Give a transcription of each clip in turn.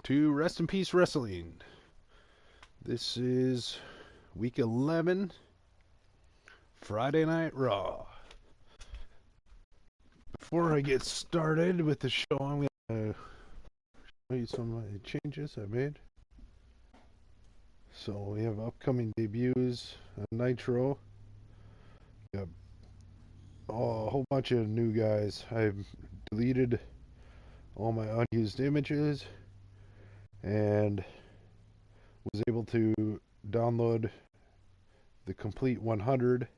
to Rest in Peace Wrestling. This is week 11, Friday Night Raw. Before I get started with the show, I'm going to show you some of the changes I made. So we have upcoming debuts on Nitro. We got a whole bunch of new guys. I've deleted all my unused images and was able to download the complete 100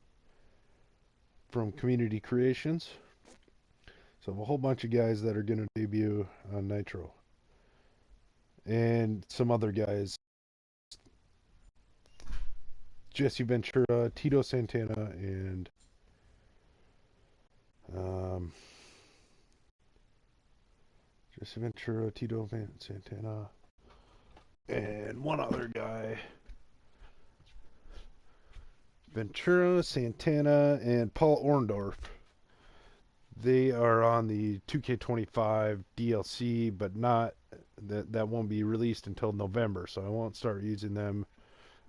from Community Creations. So I have a whole bunch of guys that are going to debut on Nitro. And some other guys. Jesse Ventura, Tito Santana, and Jesse Ventura, Tito Santana, and one other guy. Ventura, Santana, and Paul Orndorff. They are on the 2K25 DLC, but not that won't be released until November, so I won't start using them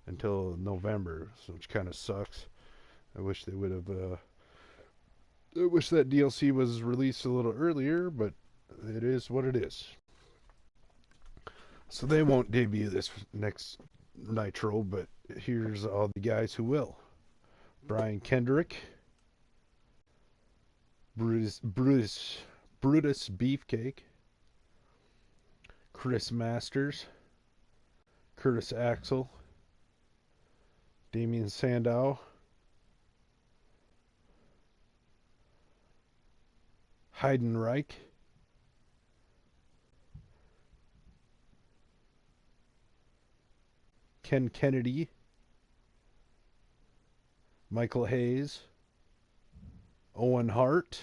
until November, which kind of sucks. I wish they would have. I wish that DLC was released a little earlier, but it is what it is. So they won't debut this next Nitro, but here's all the guys who will. Brian Kendrick, Brutus Beefcake, Chris Masters, Curtis Axel, Damian Sandow, Heidenreich, Ken Kennedy, Michael Hayes, Owen Hart.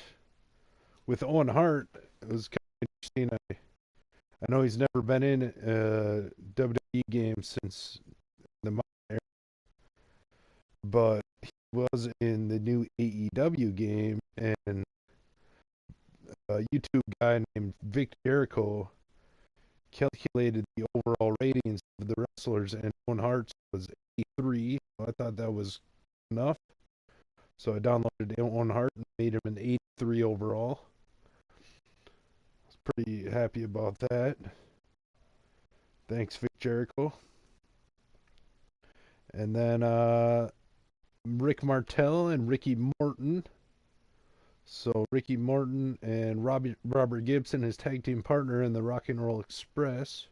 With Owen Hart, it was kind of interesting. I know he's never been in a WWE game since the modern era, but he was in the new AEW game, and a YouTube guy named Vic Jericho calculated the overall ratings of the wrestlers, and Owen Hart's was 83. So I thought that was enough. So I downloaded Owen Hart and made him an 83 overall. I was pretty happy about that. Thanks, Vic Jericho. And then Rick Martel and Ricky Morton. So Ricky Morton and Robert Gibson, his tag team partner in the Rock and Roll Express.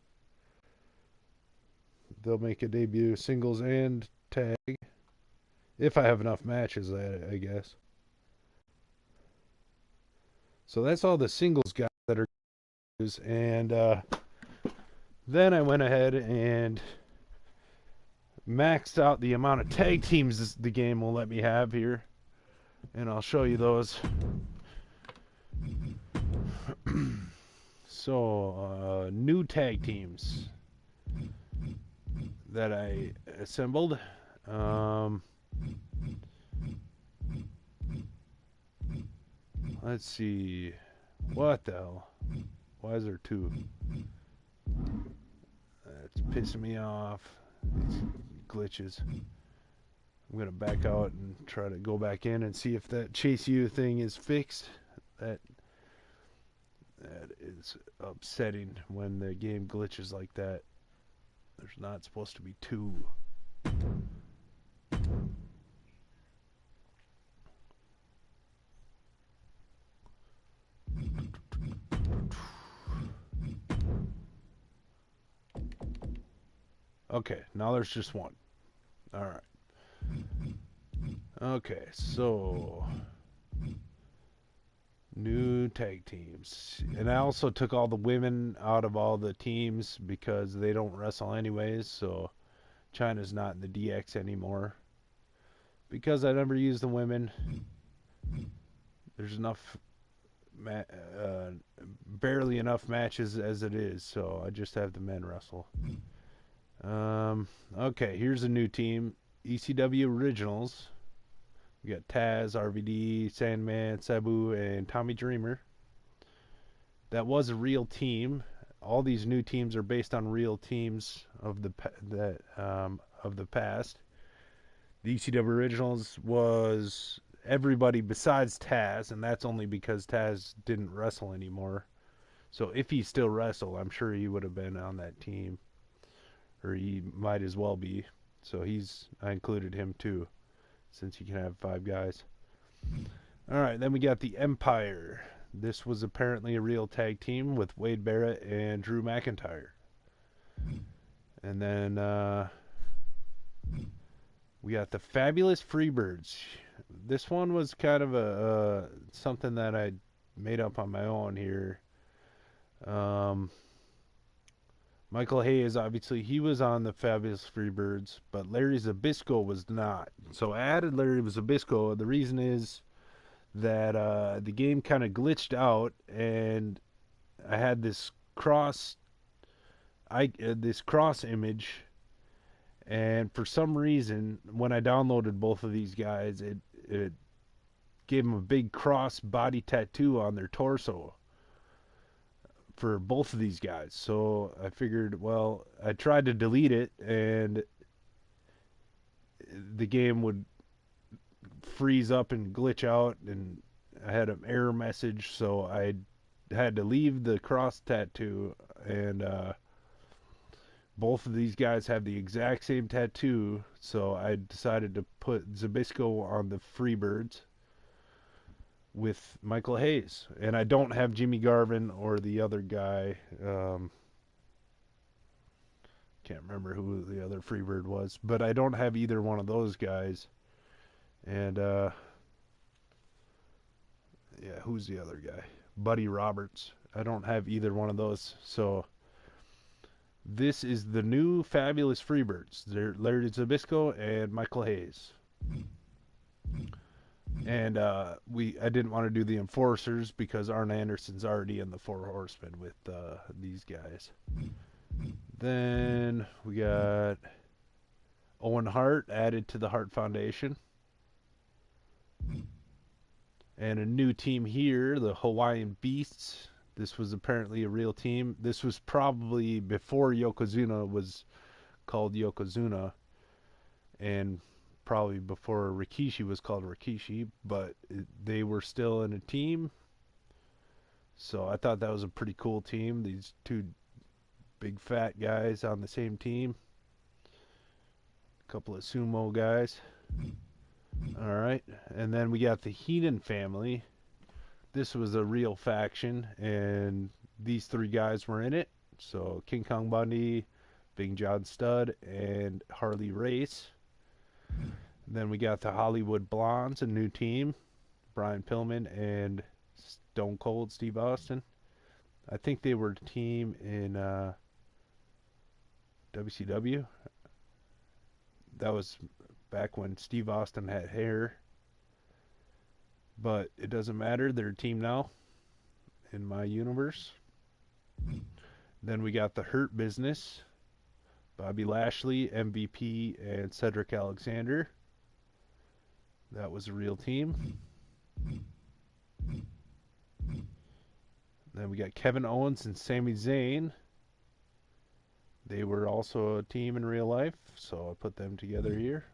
They'll make a debut singles and tag. If I have enough matches, I guess. So that's all the singles guys that are used. And then I went ahead and maxed out the amount of tag teams the game will let me have here. And I'll show you those. So, new tag teams that I assembled. Let's see. What the hell? Why is there two? That's pissing me off. These glitches. I'm going to back out and try to go back in and see if that Chase U thing is fixed. That is upsetting when the game glitches like that. There's not supposed to be two. Okay, now there's just one. Alright. Okay, so new tag teams. And I also took all the women out of all the teams because they don't wrestle anyways, so Chyna's not in the DX anymore. Because I never use the women, there's enough barely enough matches as it is, so I just have the men wrestle. Okay, here's a new team. ECW Originals. We got Taz, RVD, Sandman, Sabu, and Tommy Dreamer. That was a real team. all these new teams are based on real teams of the past. The ECW Originals was everybody besides Taz, and that's only because Taz didn't wrestle anymore. So if he still wrestled, I'm sure he would have been on that team, or he might as well be. So I included him too, since you can have 5 guys. All right, then we got the Empire. This was apparently a real tag team with Wade Barrett and Drew McIntyre. And then we got the Fabulous Freebirds. This one was kind of a something that I made up on my own here. Michael Hayes, obviously, he was on the Fabulous Freebirds, but Larry Zbyszko was not. So I added Larry Zbyszko. The reason is that the game kind of glitched out, and I had this cross image, and for some reason, when I downloaded both of these guys, it gave them a big cross body tattoo on their torso for both of these guys. So I figured, well, I tried to delete it, and the game would freeze up and glitch out, and I had an error message, so I had to leave the cross tattoo, and both of these guys have the exact same tattoo, so I decided to put Zbyszko on the Freebirds with Michael Hayes. And I don't have Jimmy Garvin or the other guy. Can't remember who the other Freebird was, but I don't have either one of those guys. And yeah, who's the other guy? Buddy Roberts. I don't have either one of those. So this is the new Fabulous Freebirds. They're Larry Zbyszko and Michael Hayes. And I didn't want to do the Enforcers because Arn Anderson's already in the Four Horsemen with these guys. Then we got Owen Hart added to the Hart Foundation. And a new team here, the Hawaiian Beasts. This was apparently a real team. This was probably before Yokozuna was called Yokozuna, and probably before Rikishi was called Rikishi, but they were still in a team. So I thought that was a pretty cool team. These two big fat guys on the same team. A couple of sumo guys. All right, and then we got the Heenan family. This was a real faction, and these 3 guys were in it. So King Kong Bundy, Big John Studd, and Harley Race. And then we got the Hollywood Blondes, a new team. Brian Pillman and Stone Cold Steve Austin. I think they were a team in WCW. That was back when Steve Austin had hair. But it doesn't matter. They're a team now in my universe. Then we got the Hurt Business. Bobby Lashley, MVP, and Cedric Alexander. That was a real team. Then we got Kevin Owens and Sami Zayn. They were also a team in real life, so I put them together here.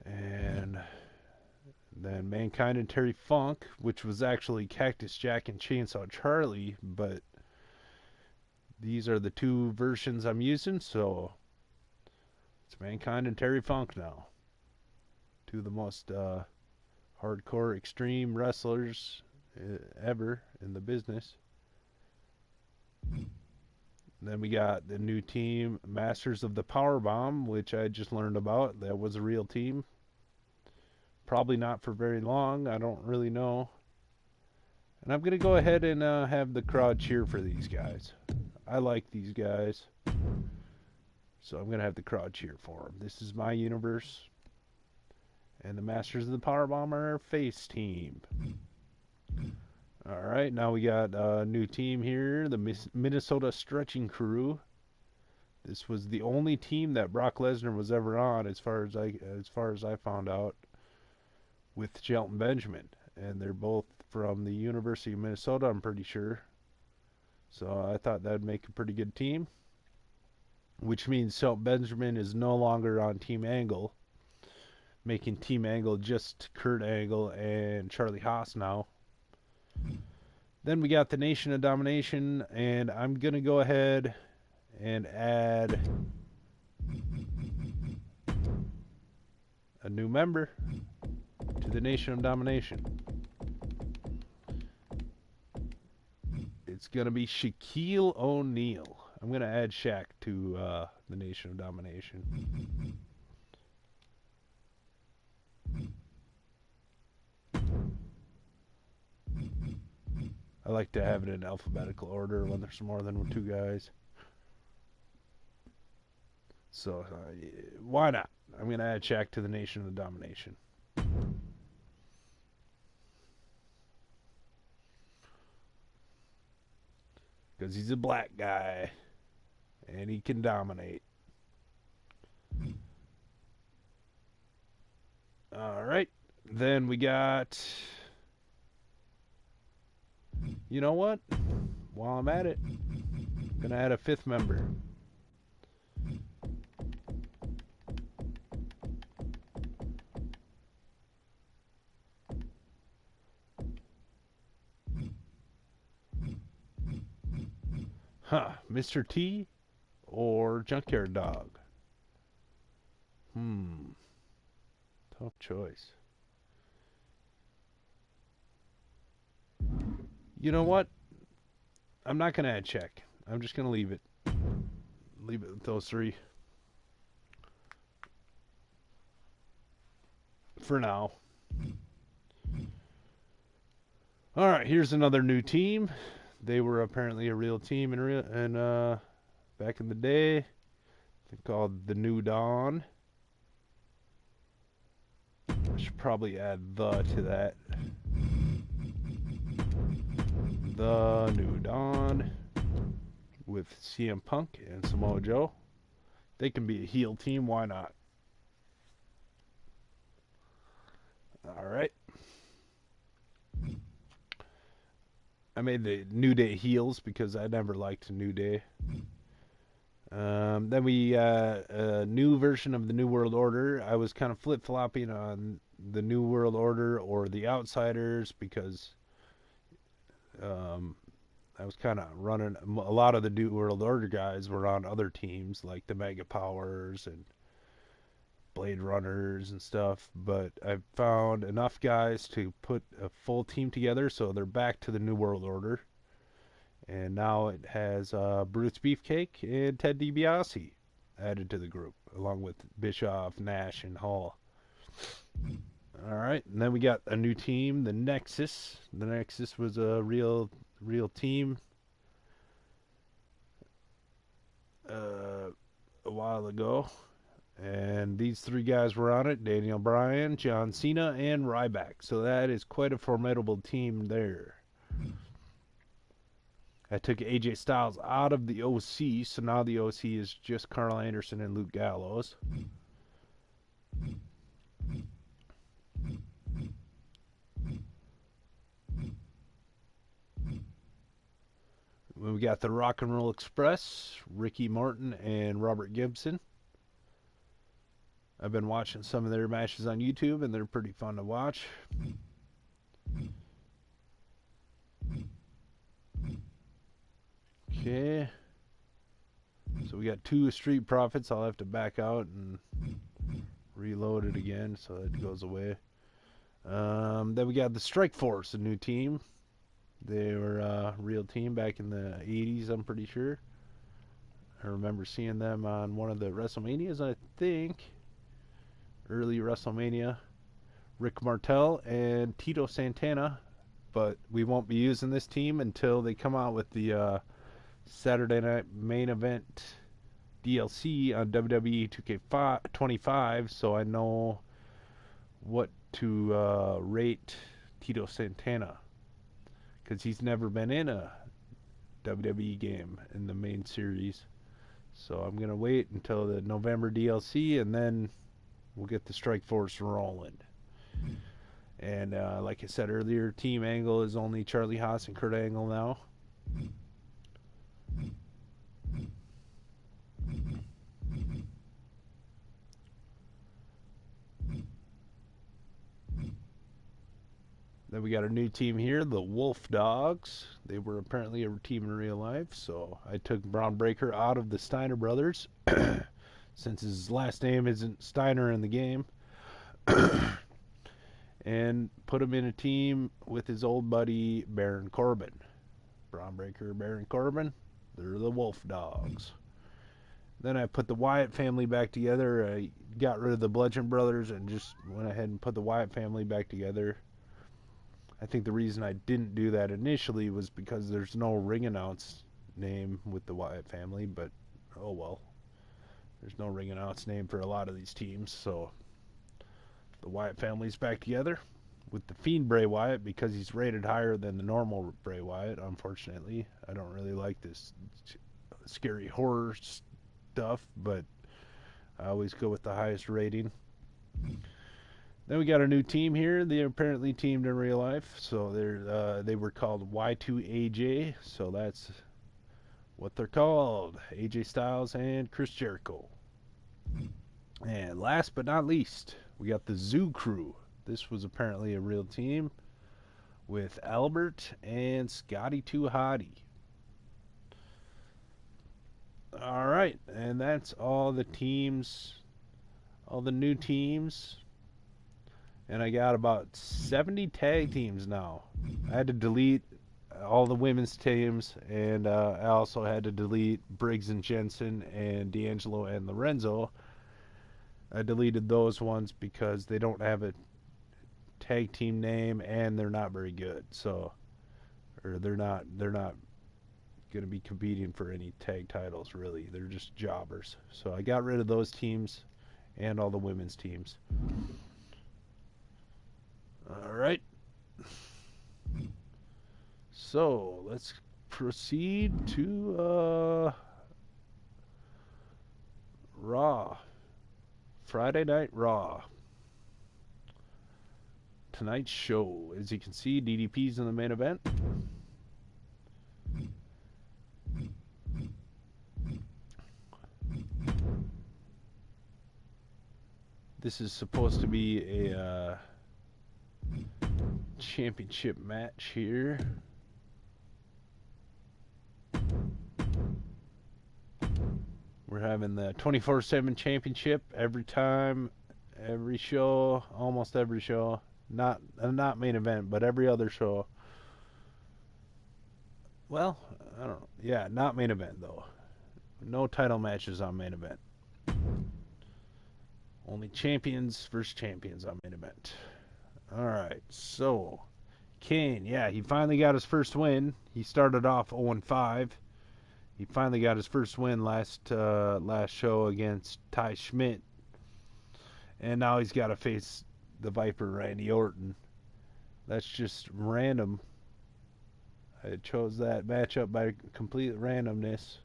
And then Mankind and Terry Funk, which was actually Cactus Jack and Chainsaw Charlie, but these are the 2 versions I'm using, so it's Mankind and Terry Funk now. 2 of the most hardcore extreme wrestlers ever in the business. Then we got the new team, Masters of the Powerbomb, which I just learned about. That was a real team. Probably not for very long. I don't really know. And I'm going to go ahead and have the crowd cheer for these guys. I like these guys. So I'm going to have the crowd cheer for them. This is my universe. And the Masters of the Powerbomb are our face team. Alright, now we got a new team here. The Minnesota Stretching Crew. This was the only team that Brock Lesnar was ever on as far as I found out, with Shelton Benjamin. And they're both from the University of Minnesota, I'm pretty sure. So I thought that would make a pretty good team. Which means Shelton Benjamin is no longer on Team Angle, making Team Angle just Kurt Angle and Charlie Haas now. Then we got the Nation of Domination, and I'm going to go ahead and add a new member to the Nation of Domination. It's going to be Shaquille O'Neal. I'm going to add Shaq to the Nation of Domination. I like to have it in alphabetical order when there's more than two guys. So, why not? I'm going to add Shaq to the Nation of Domination. Because he's a black guy. And he can dominate. Alright. Then we got... You know what? While I'm at it, I'm going to add a fifth member. Mr. T or Junkyard Dog? Tough choice. You know what? I'm not going to add Shaq. I'm just going to leave it. Leave it with those three. For now. Alright, here's another new team. They were apparently a real team and back in the day. They're called the New Dawn. I should probably add the to that. The New Dawn with CM Punk and Samoa Joe. They can be a heel team, why not? Alright. I made the New Day heels because I never liked New Day. Then we a new version of the New World Order. I was kind of flip-flopping on the New World Order or the Outsiders because I was kind of running. A lot of the New World Order guys were on other teams like the Mega Powers and Blade Runners and stuff, but I've found enough guys to put a full team together, so they're back to the New World Order. And now it has Brutus Beefcake and Ted DiBiase added to the group, along with Bischoff, Nash, and Hall. Alright, and then we got a new team, the Nexus. The Nexus was a real team a while ago. And these three guys were on it, Daniel Bryan, John Cena, and Ryback. So that is quite a formidable team there. I took AJ Styles out of the OC, so now the OC is just Carl Anderson and Luke Gallows. We got the Rock and Roll Express, Ricky Morton and Robert Gibson. I've been watching some of their matches on YouTube, and they're pretty fun to watch. Okay. So we got two Street Profits. I'll have to back out and reload it again so it goes away. Then we got the Strike Force, a new team. They were a real team back in the 80s, I'm pretty sure. I remember seeing them on one of the WrestleManias, I think. Early WrestleMania. Rick Martel and Tito Santana. But we won't be using this team until they come out with the Saturday Night Main Event DLC on WWE 2K25, so I know what to rate Tito Santana, because he's never been in a WWE game in the main series. So I'm going to wait until the November DLC, and then we'll get the Strike Force rolling. And like I said earlier, Team Angle is only Charlie Haas and Kurt Angle now. Then we got a new team here, the Wolf Dogs. They were apparently a team in real life, so I took Braun Breaker out of the Steiner brothers since his last name isn't Steiner in the game, and put him in a team with his old buddy Baron Corbin. Braun Breaker, Baron Corbin, they're the Wolf Dogs. Then I put the Wyatt family back together. I got rid of the Bludgeon Brothers and just went ahead and put the Wyatt family back together. I think the reason I didn't do that initially was because there's no ring announce name with the Wyatt family, but oh well. There's no ring announce name for a lot of these teams, so the Wyatt family's back together with the Fiend Bray Wyatt because he's rated higher than the normal Bray Wyatt, unfortunately. I don't really like this scary horror stuff, but I always go with the highest rating. Then we got a new team here. They're apparently teamed in real life, so they were called Y2AJ, so that's what they're called. AJ Styles and Chris Jericho. And last but not least, we got the Zoo Crew. This was apparently a real team with Albert and Scotty 2 Hottie. All right, and that's all the teams, all the new teams. And I got about 70 tag teams now. I had to delete all the women's teams, and I also had to delete Briggs and Jensen and D'Angelo and Lorenzo. I deleted those ones because they don't have a tag team name and they're not very good. So, or they're not going to be competing for any tag titles really. They're just jobbers. So I got rid of those teams and all the women's teams. All right. So let's proceed to Raw. Friday Night Raw. Tonight's show. As you can see, DDP's in the main event. This is supposed to be a championship match here. We're having the 24/7 championship every time, every show, almost every show. Not main event, but every other show. Well, I don't know. Yeah, not main event though. No title matches on main event. Only champions versus champions on main event. Alright, so Kane, yeah, he finally got his first win. He started off 0-5. He finally got his first win last show against Ty Schmidt. And now he's got to face the Viper Randy Orton. That's just random. I chose that matchup by complete randomness.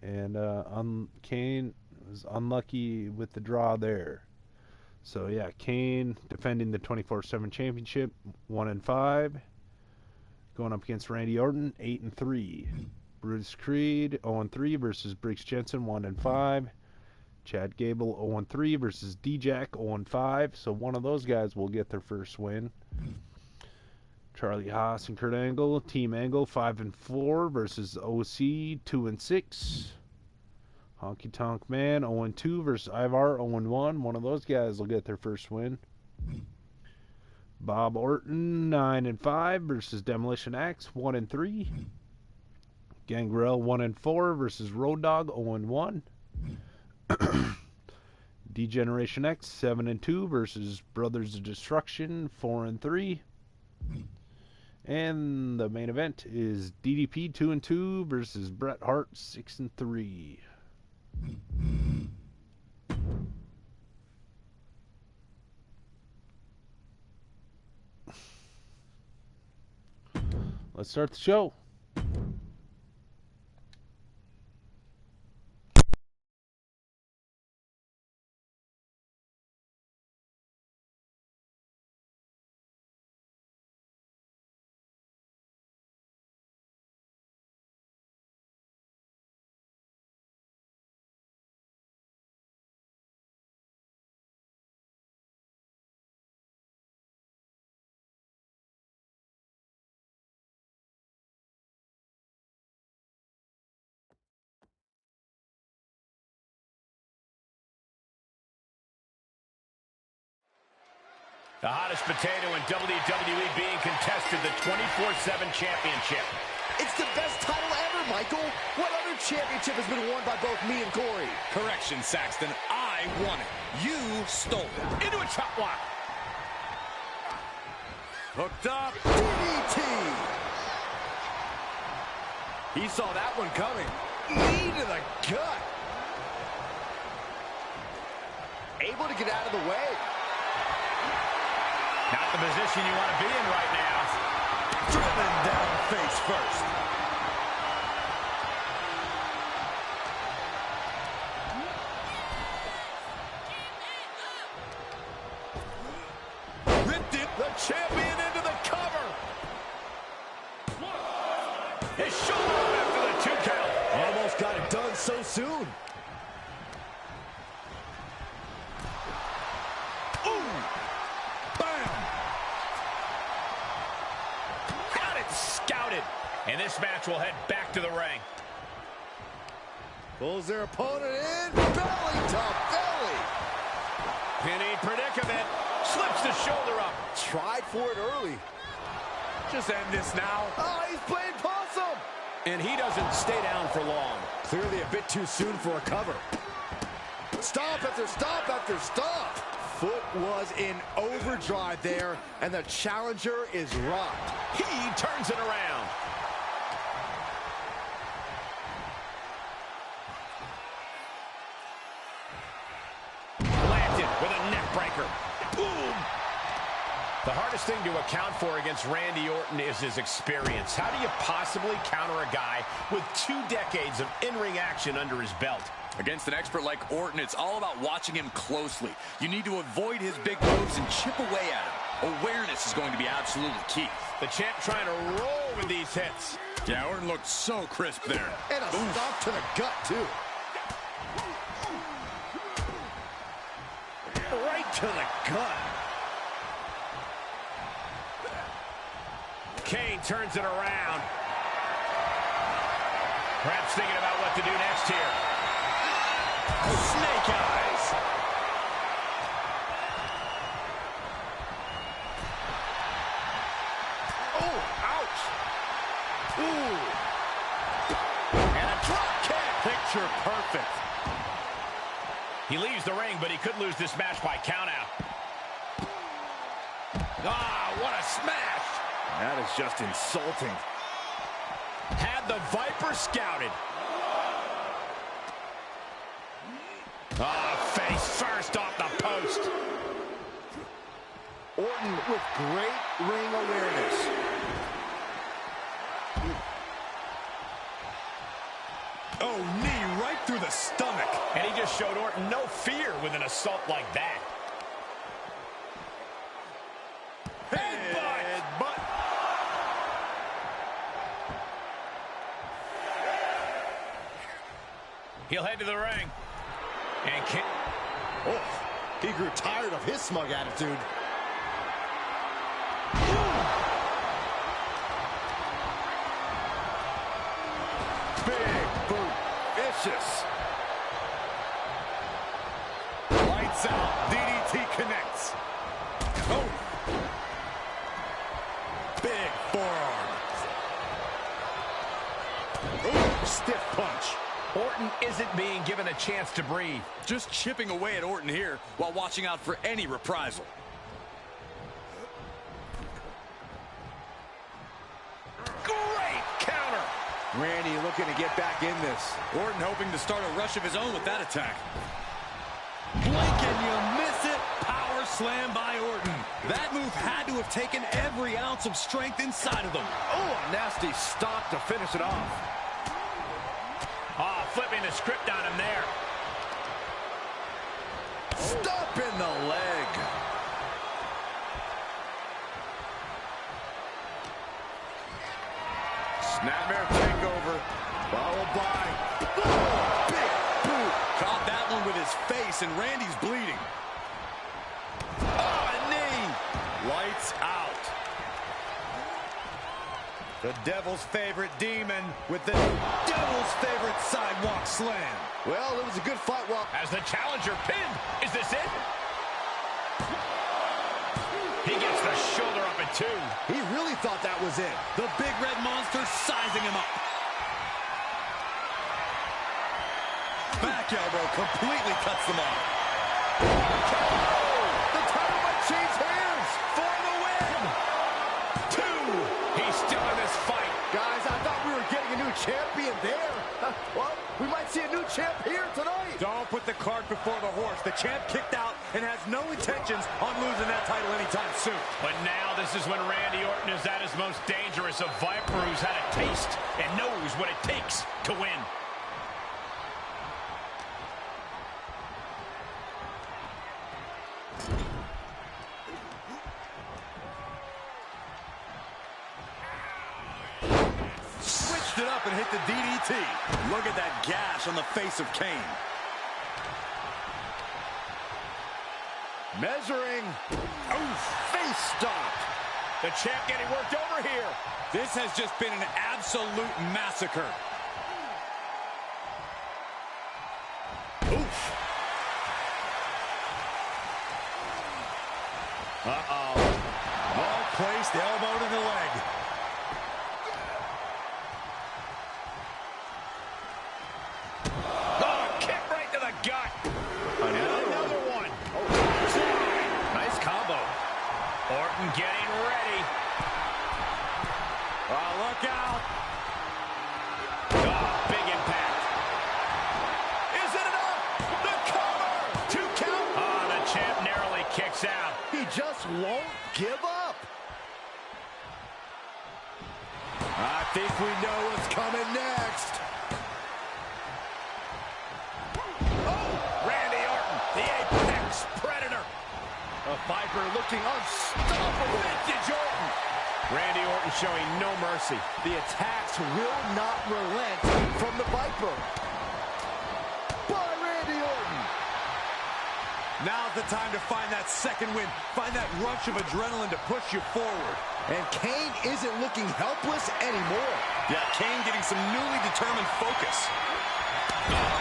And Kane was unlucky with the draw there. So yeah, Kane defending the 24/7 championship, 1-5. Going up against Randy Orton, 8-3. Brutus Creed, 0-3 versus Briggs Jensen, 1-5. Chad Gable, 0-3 versus Dijak, 0-5. So one of those guys will get their first win. Charlie Haas and Kurt Angle, Team Angle, 5-4 versus OC, 2-6. Honky Tonk Man, 0-2 versus Ivar, 0-1. One of those guys will get their first win. Bob Orton, 9-5 versus Demolition Ax, 1-3. Gangrel, 1-4 versus Road Dogg, 0-1. D-Generation X, 7-2 versus Brothers of Destruction, 4-3. And the main event is DDP, 2-2 versus Bret Hart, 6-3. Let's start the show. The hottest potato in WWE being contested, the 24/7 championship. It's the best title ever, Michael. What other championship has been won by both me and Corey? Correction, Saxton. I won it. You stole it. Into a chop block. Hooked up. DDT. He saw that one coming. Knee to the gut. Able to get out of the way. Not the position you want to be in right now. Driven down face first. Ripped it. The champion into the cover. His shoulder after the 2 count. Almost got it done so soon. And this match will head back to the ring. Pulls their opponent in. Belly to belly. Pinning predicament. Slips the shoulder up. Tried for it early. Just end this now. Oh, he's playing possum. And he doesn't stay down for long. Clearly a bit too soon for a cover. Stomp after stomp after stomp. Foot was in overdrive there, and the challenger is rocked. He turns it around. With a neck breaker. Boom! The hardest thing to account for against Randy Orton is his experience. How do you possibly counter a guy with 2 decades of in-ring action under his belt? Against an expert like Orton, it's all about watching him closely. You need to avoid his big moves and chip away at him. Awareness is going to be absolutely key. The champ trying to roll with these hits. Yeah, Orton looked so crisp there. And a stomp to the gut, too. Right to the gut. Kane turns it around. Perhaps thinking about what to do next here. Snake eyes. Oh, ouch. Ooh. And a drop kick. Picture perfect. He leaves the ring, but he could lose this match by countout. Ah, what a smash. That is just insulting. Had the Viper scouted. Face first off the post. Orton with great ring awareness. Oh, knee right through the stomach. And he just showed Orton no fear with an assault like that. Headbutt. He'll head to the ring. And oh, he grew tired of his smug attitude. Big boot. Vicious. Lights out. DDT connects. Oh. Big forearm. Ooh, stiff punch. Orton isn't being given a chance to breathe. Just chipping away at Orton here while watching out for any reprisal. Great counter. Randy looking to get back in this. Orton hoping to start a rush of his own with that attack. Blink and you miss it. Power slam by Orton. That move had to have taken every ounce of strength inside of them. Oh, a nasty stop to finish it off. Flipping the script on him there. Stop in the leg. Snapmare takeover. Followed by big boot. Caught that one with his face, and Randy's bleeding. Oh, a knee. Lights out. The Devil's favorite demon with the Devil's favorite sidewalk slam. Well, it was a good fight. As the challenger pinned. Is this it? gets the shoulder up at 2. He really thought that was it. The big red monster sizing him up. Back elbow completely cuts them off. The title might change hands. For the win. 2. He's still in this fight. Guys, I thought we were getting a new champion there. Well, we might see a new champ here tonight. Don't put the cart before the horse. The champ kicked out and has no intentions on losing that title anytime soon. But now this is when Randy Orton is at his most dangerous, a Viper who's had a taste and knows what it takes to win. Switched it up and hit the DDT. Look at that gash on the face of Kane. Measuring. Oh, face stop. The champ getting worked over here. This has just been an absolute massacre. Oof. Uh-oh. Well-placed elbow to the leg. Oh, kick right to the gut. Another one. Oh, nice combo. Orton getting ready. Oh, look out. Oh, big impact. Is it enough? The cover. 2 count. Oh, the champ narrowly kicks out. He just won't give up. I think we know what's coming next. Oh, Randy Orton, the apex predator. A Viper looking unstoppable. Vintage Orton. Randy Orton showing no mercy. The attacks will not relent from the Viper. By Randy Orton. Now's the time to find that second win. Find that rush of adrenaline to push you forward. And Kane isn't looking helpless anymore. Yeah, Kane getting some newly determined focus.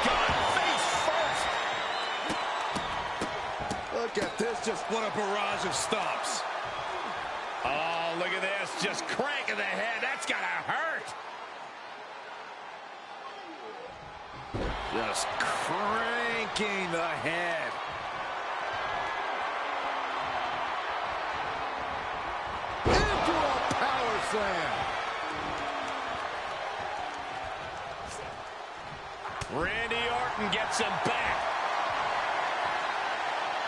God, face first. Look at this, just What a barrage of stops. Oh, look at this. Just cranking the head. That's gotta hurt. Just cranking the head. into a power slam. Randy Orton gets him back.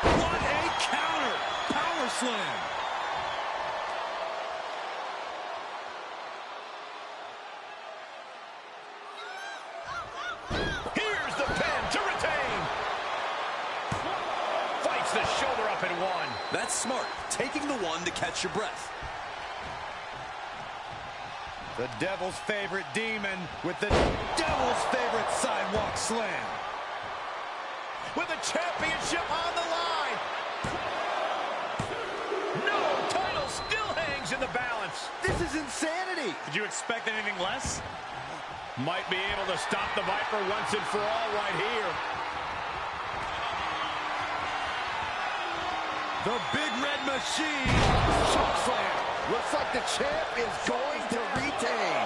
What a counter. Power slam. Here's the pin to retain. Fights the shoulder up in 1. That's smart. Taking the one to catch your breath. The devil's favorite demon with the devil's favorite sidewalk slam. With a championship on the line. No, title still hangs in the balance. This is insanity. Did you expect anything less? Might be able to stop the Viper once and for all right here. The big red machine. Choke slam. Looks like the champ is going to retain.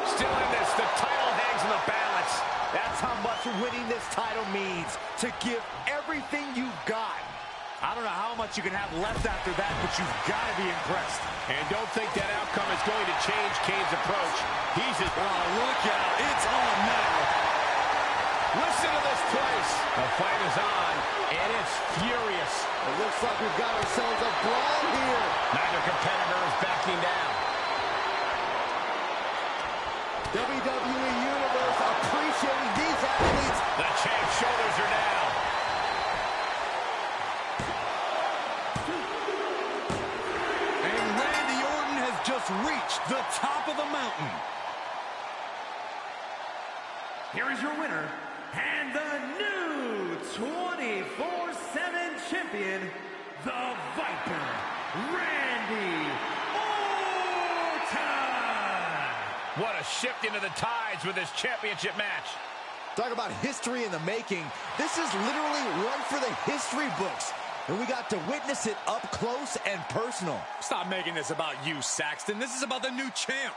Still in this, the title hangs in the balance. That's how much winning this title means. To give everything you've got. I don't know how much you can have left after that, but you've got to be impressed. And don't think that outcome is going to change Kane's approach. He's at... Oh, look out. It's on now. Listen to this place. The fight is on, and it's furious. It looks like we've got ourselves a brawl here. Neither competitor is backing down. WWE Universe appreciating these athletes. The champ's shoulders are down. And Randy Orton has just reached the top of the mountain. Here is your winner, and the new 24/7 champion, the Viper, Randy Orton! What a shift into the tides with this championship match. Talk about history in the making. This is literally one for the history books. And we got to witness it up close and personal. Stop making this about you, Saxton. This is about the new champ.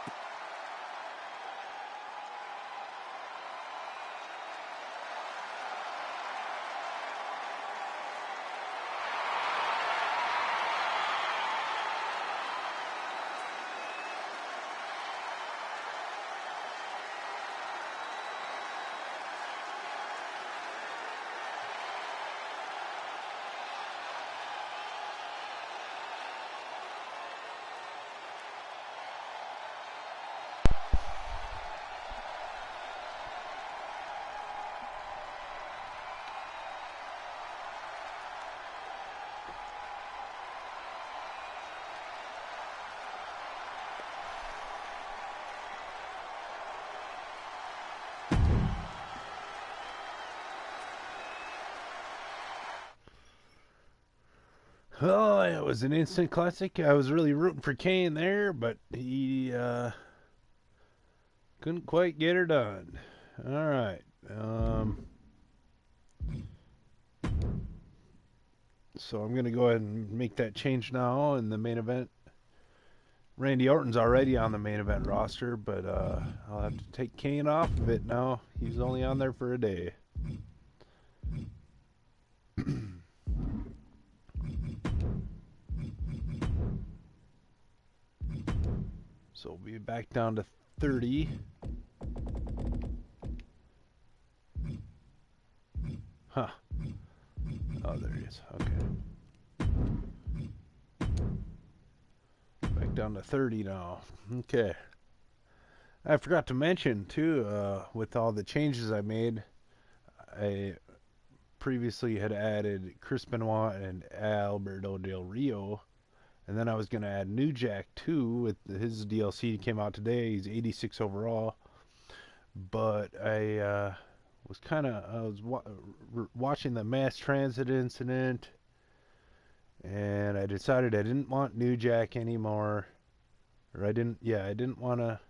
Oh, it was an instant classic. I was really rooting for Kane there, but he couldn't quite get her done. All right. So I'm going to go ahead and make that change now in the main event. Randy Orton's already on the main event roster, but I'll have to take Kane off of it now. He's only on there for a day. So we'll be back down to 30. Huh. Oh, there he is. Okay. Back down to 30 now. Okay. I forgot to mention, too, with all the changes I made, I previously had added Chris Benoit and Alberto Del Rio. And then I was going to add Dijak too with his DLC came out today. He's 86 overall. But I was watching the mass transit incident, and I decided I didn't want Dijak anymore. Or I didn't want to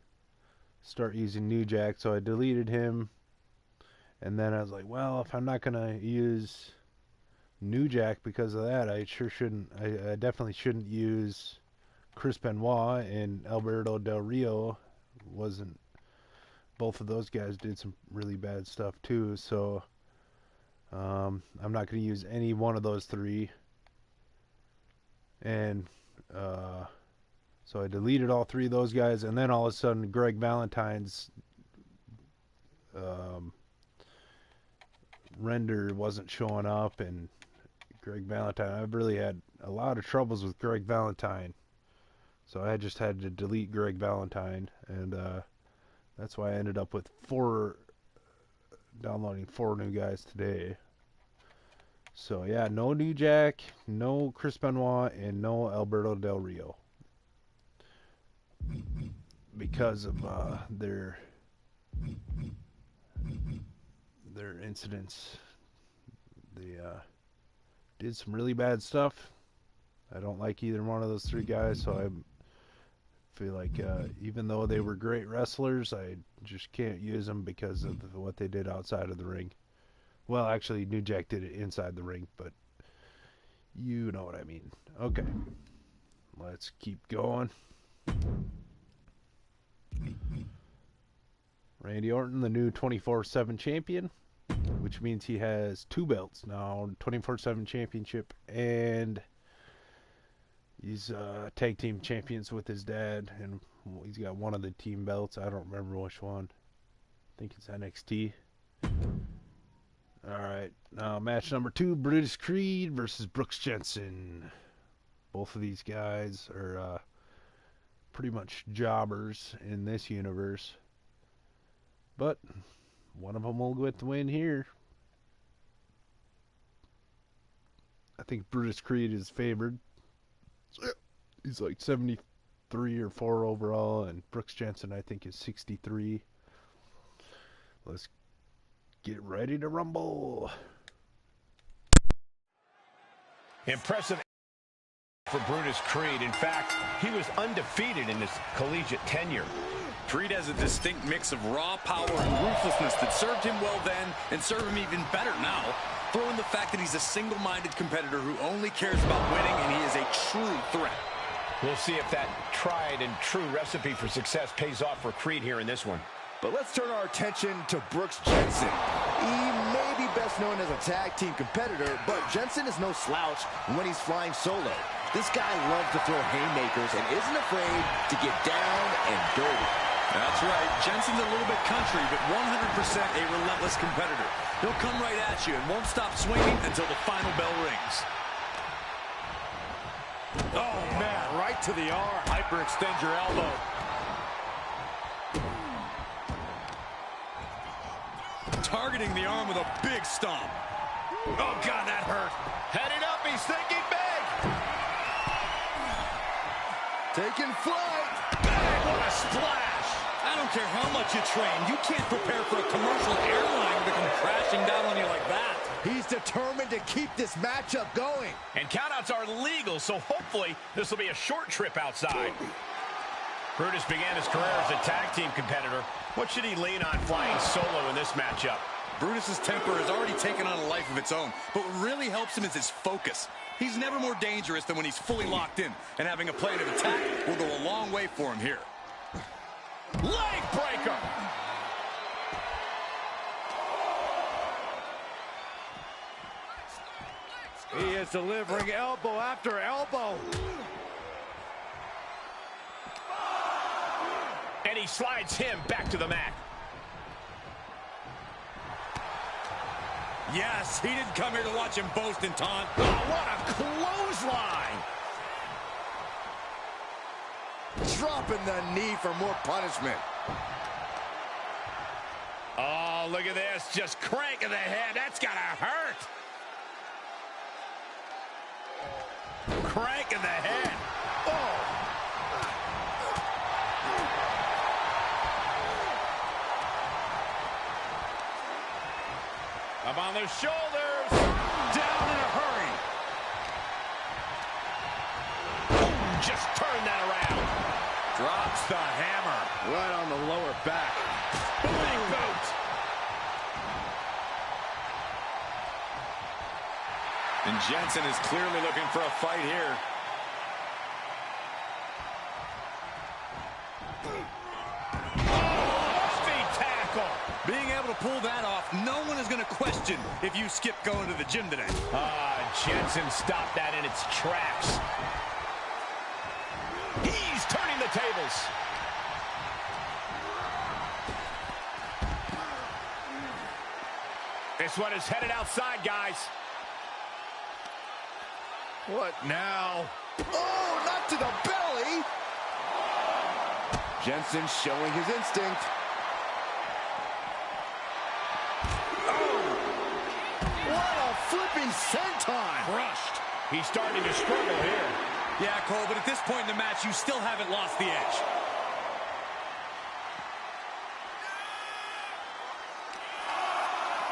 start using Dijak, so I deleted him. And then I was like, well, if I'm not going to use Dijak because of that, I definitely shouldn't use Chris Benoit, and Alberto Del Rio wasn't. Both of those guys did some really bad stuff too, so I'm not going to use any one of those three. And so I deleted all three of those guys, and then all of a sudden Greg Valentine's render wasn't showing up, and Greg Valentine, I've really had a lot of troubles with Greg Valentine, so I just had to delete Greg Valentine, and that's why I ended up with downloading 4 new guys today. So yeah, no Dijak, no Chris Benoit, and no Alberto Del Rio because of their incidents. They did some really bad stuff. I don't like either one of those 3 guys, so I feel like even though they were great wrestlers, I just can't use them because of what they did outside of the ring. Well, actually, Dijak did it inside the ring, but you know what I mean. Okay, let's keep going. Randy Orton, the new 24/7 champion, which means he has 2 belts now, 24/7 championship, and he's tag team champions with his dad, and he's got one of the team belts. I don't remember which one. I think it's NXT. Alright, now match number 2, Brutus Creed versus Brooks Jensen. Both of these guys are pretty much jobbers in this universe. But one of them will get the win here. I think Brutus Creed is favored. He's like 73 or 4 overall, and Brooks Jensen, I think, is 63. Let's get ready to rumble. Impressive for Brutus Creed. In fact, he was undefeated in his collegiate tenure. Creed has a distinct mix of raw power and ruthlessness that served him well then and served him even better now. Throw in the fact that he's a single-minded competitor who only cares about winning, and he is a true threat. We'll see if that tried and true recipe for success pays off for Creed here in this one. But let's turn our attention to Brooks Jensen. He may be best known as a tag team competitor, but Jensen is no slouch when he's flying solo. This guy loves to throw haymakers and isn't afraid to get down and dirty. That's right. Jensen's a little bit country, but 100% a relentless competitor. He'll come right at you and won't stop swinging until the final bell rings. Oh, man, right to the arm. Hyperextend your elbow. Targeting the arm with a big stomp. Oh, God, that hurt. Heading up, he's thinking big. Taking flight. Bang, what a splash. I don't care how much you train. You can't prepare for a commercial airline to come crashing down on you like that. He's determined to keep this matchup going. And countouts are legal, so hopefully this will be a short trip outside. Brutus began his career as a tag team competitor. What should he lean on flying solo in this matchup? Brutus's temper has already taken on a life of its own, but what really helps him is his focus. He's never more dangerous than when he's fully locked in, and having a plan of attack will go a long way for him here. Leg breaker! He is delivering elbow after elbow. And he slides him back to the mat. Yes, he didn't come here to watch him boast and taunt. Oh, what a clothesline! Dropping the knee for more punishment. Oh, look at this. Just cranking the head. That's gotta hurt. Cranking the head. Oh! Up on their shoulders. Down in a hurry. Boom, just turn that around. Drops the hammer. Right on the lower back. Big boot. And Jensen is clearly looking for a fight here. Being able to pull that off, no one is going to question if you skip going to the gym today. Jensen stopped that in its tracks. He's turning the tables. This one is headed outside, guys. What now? Oh, not to the belly. Jensen showing his instinct. Flipping senton. Crushed. He's starting to struggle here. Yeah, Cole, but at this point in the match, you still haven't lost the edge.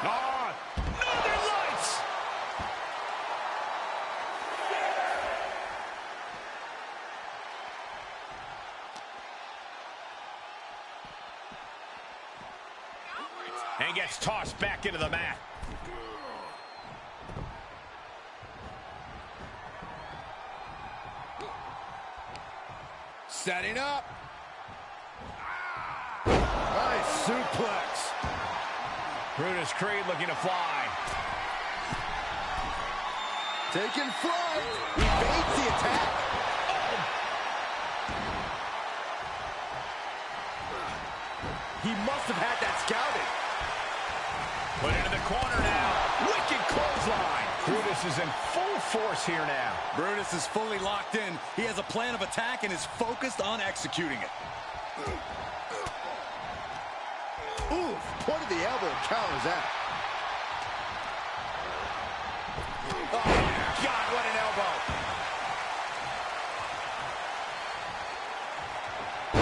Northern Lights. And gets tossed back into the mat. Setting up. Nice suplex. Brutus Creed looking to fly. Taking flight. He baits the attack. He must have had that scouted. Put into the corner now. Wicked clothesline. Brutus is in full force here now. Brutus is fully locked in. He has a plan of attack and is focused on executing it. Oof, point of the elbow counters that. Oh, God, what an elbow.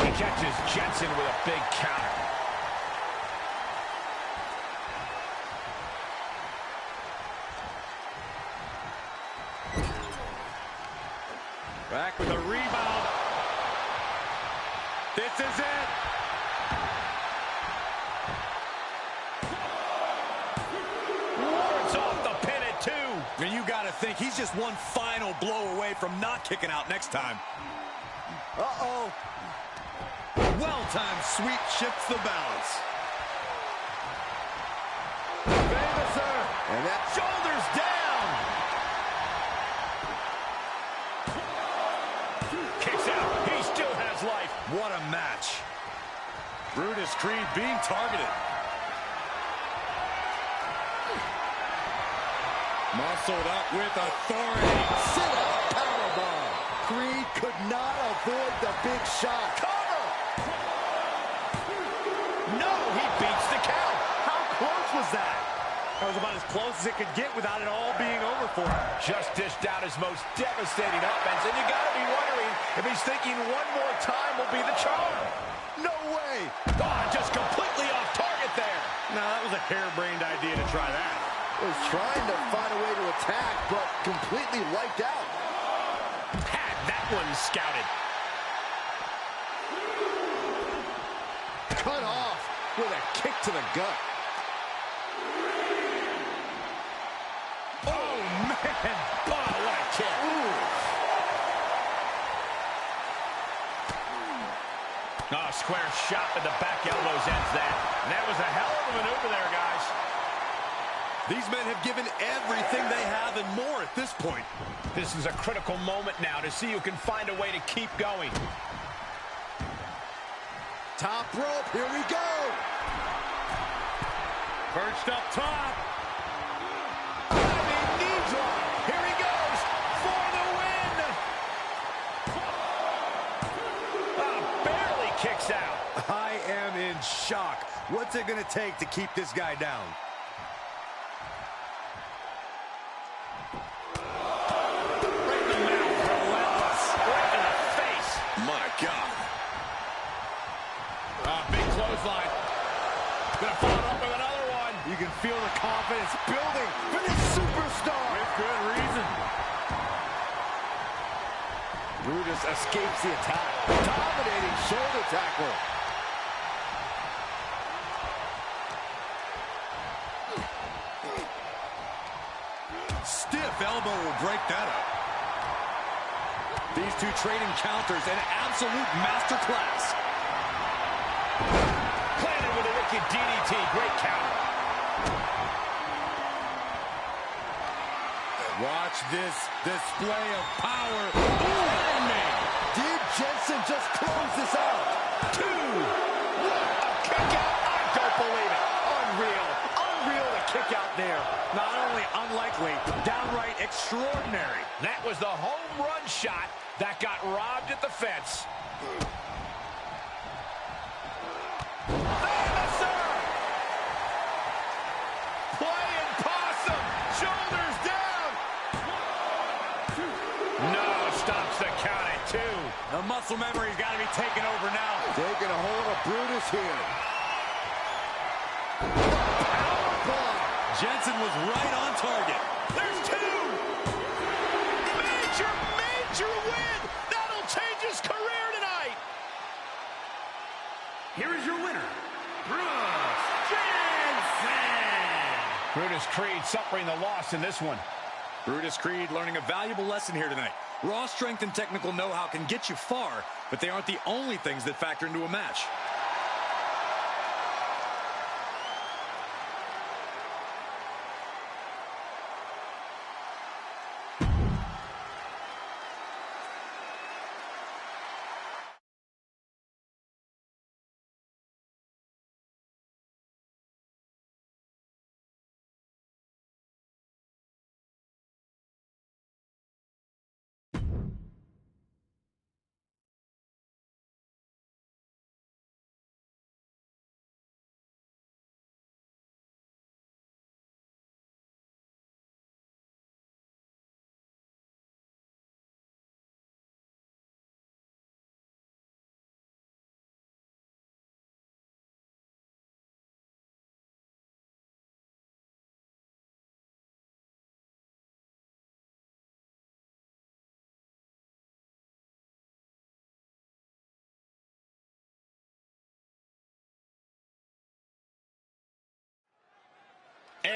He catches Jensen with a big counter. Back with a rebound. This is it. Wards off the pin. And you got to think he's just one final blow away from not kicking out next time. Uh-oh. Well-timed sweep shifts the balance. Famouser. And that Shoulders down. Kicks out. He still has life. What a match. Brutus Creed being targeted. Muscled up with authority. sit-up powerbomb. Creed could not avoid the big shot. Cover. No, he beats the count. How close was that? That was about as close as it could get without it all being over for him. Just dished out his most devastating offense, and you got to be wondering if he's thinking one more time will be the charm. No way. Oh, just completely off target there. No, that was a harebrained idea to try that. Was trying to find a way to attack, but completely wiped out. Had that one scouted. Cut off with a kick to the gut. Oh, man. Oh, what a kick. Oh, square shot with the back elbows ends that. And that was a hell of a maneuver there, guys. These men have given everything they have and more at this point. This is a critical moment now to see who can find a way to keep going. Top rope, here we go. Perched up top. Knee drop. Here he goes for the win. Barely kicks out. I am in shock. What's it going to take to keep this guy down? Right in the mouth. Relentless. Right in the face. My God. Big clothesline. Gonna follow up with another one. You can feel the confidence building for this superstar. With good reason. Brutus escapes the attack. Dominating shoulder tackle. Stiff elbow will break that up. These two trading counters, an absolute masterclass. Planted with a wicked DDT. Great counter. Watch this display of power. Ooh, Did Jensen just close this out? Two. What a kick out. I don't believe it. Unreal. Unreal to kick out there. Not only unlikely, downright extraordinary. That was the home run shot that got robbed at the fence. Famouser! Playing possum. Shoulders down. No, stops the count at two. The muscle memory's got to be taken over now. Taking a hold of Brutus here. Powerbomb. Jensen was right on target. There's two. Major, major win. That'll change his career tonight. Here is your winner, Brutus Jensen. Brutus Creed suffering the loss in this one. Brutus Creed learning a valuable lesson here tonight. Raw strength and technical know-how can get you far, but they aren't the only things that factor into a match.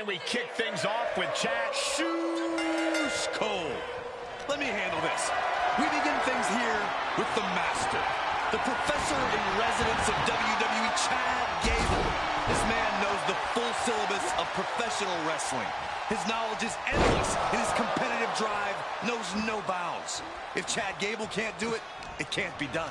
And we kick things off with Chad. Shoes Cole. Let me handle this. We begin things here with the master, the professor in residence of WWE, Chad Gable. This man knows the full syllabus of professional wrestling. His knowledge is endless, and his competitive drive knows no bounds. If Chad Gable can't do it, it can't be done.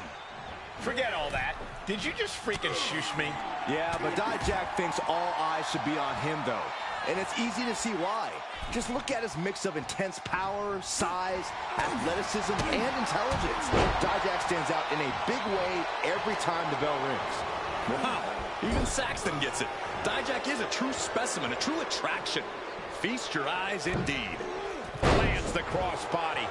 Forget all that. Did you just freaking shush me? Yeah, but Dijak thinks all eyes should be on him, though. And it's easy to see why. Just look at his mix of intense power, size, athleticism, and intelligence. Dijak stands out in a big way every time the bell rings. Wow, even Saxton gets it. Dijak is a true specimen, a true attraction. Feast your eyes indeed. Lands the crossbody.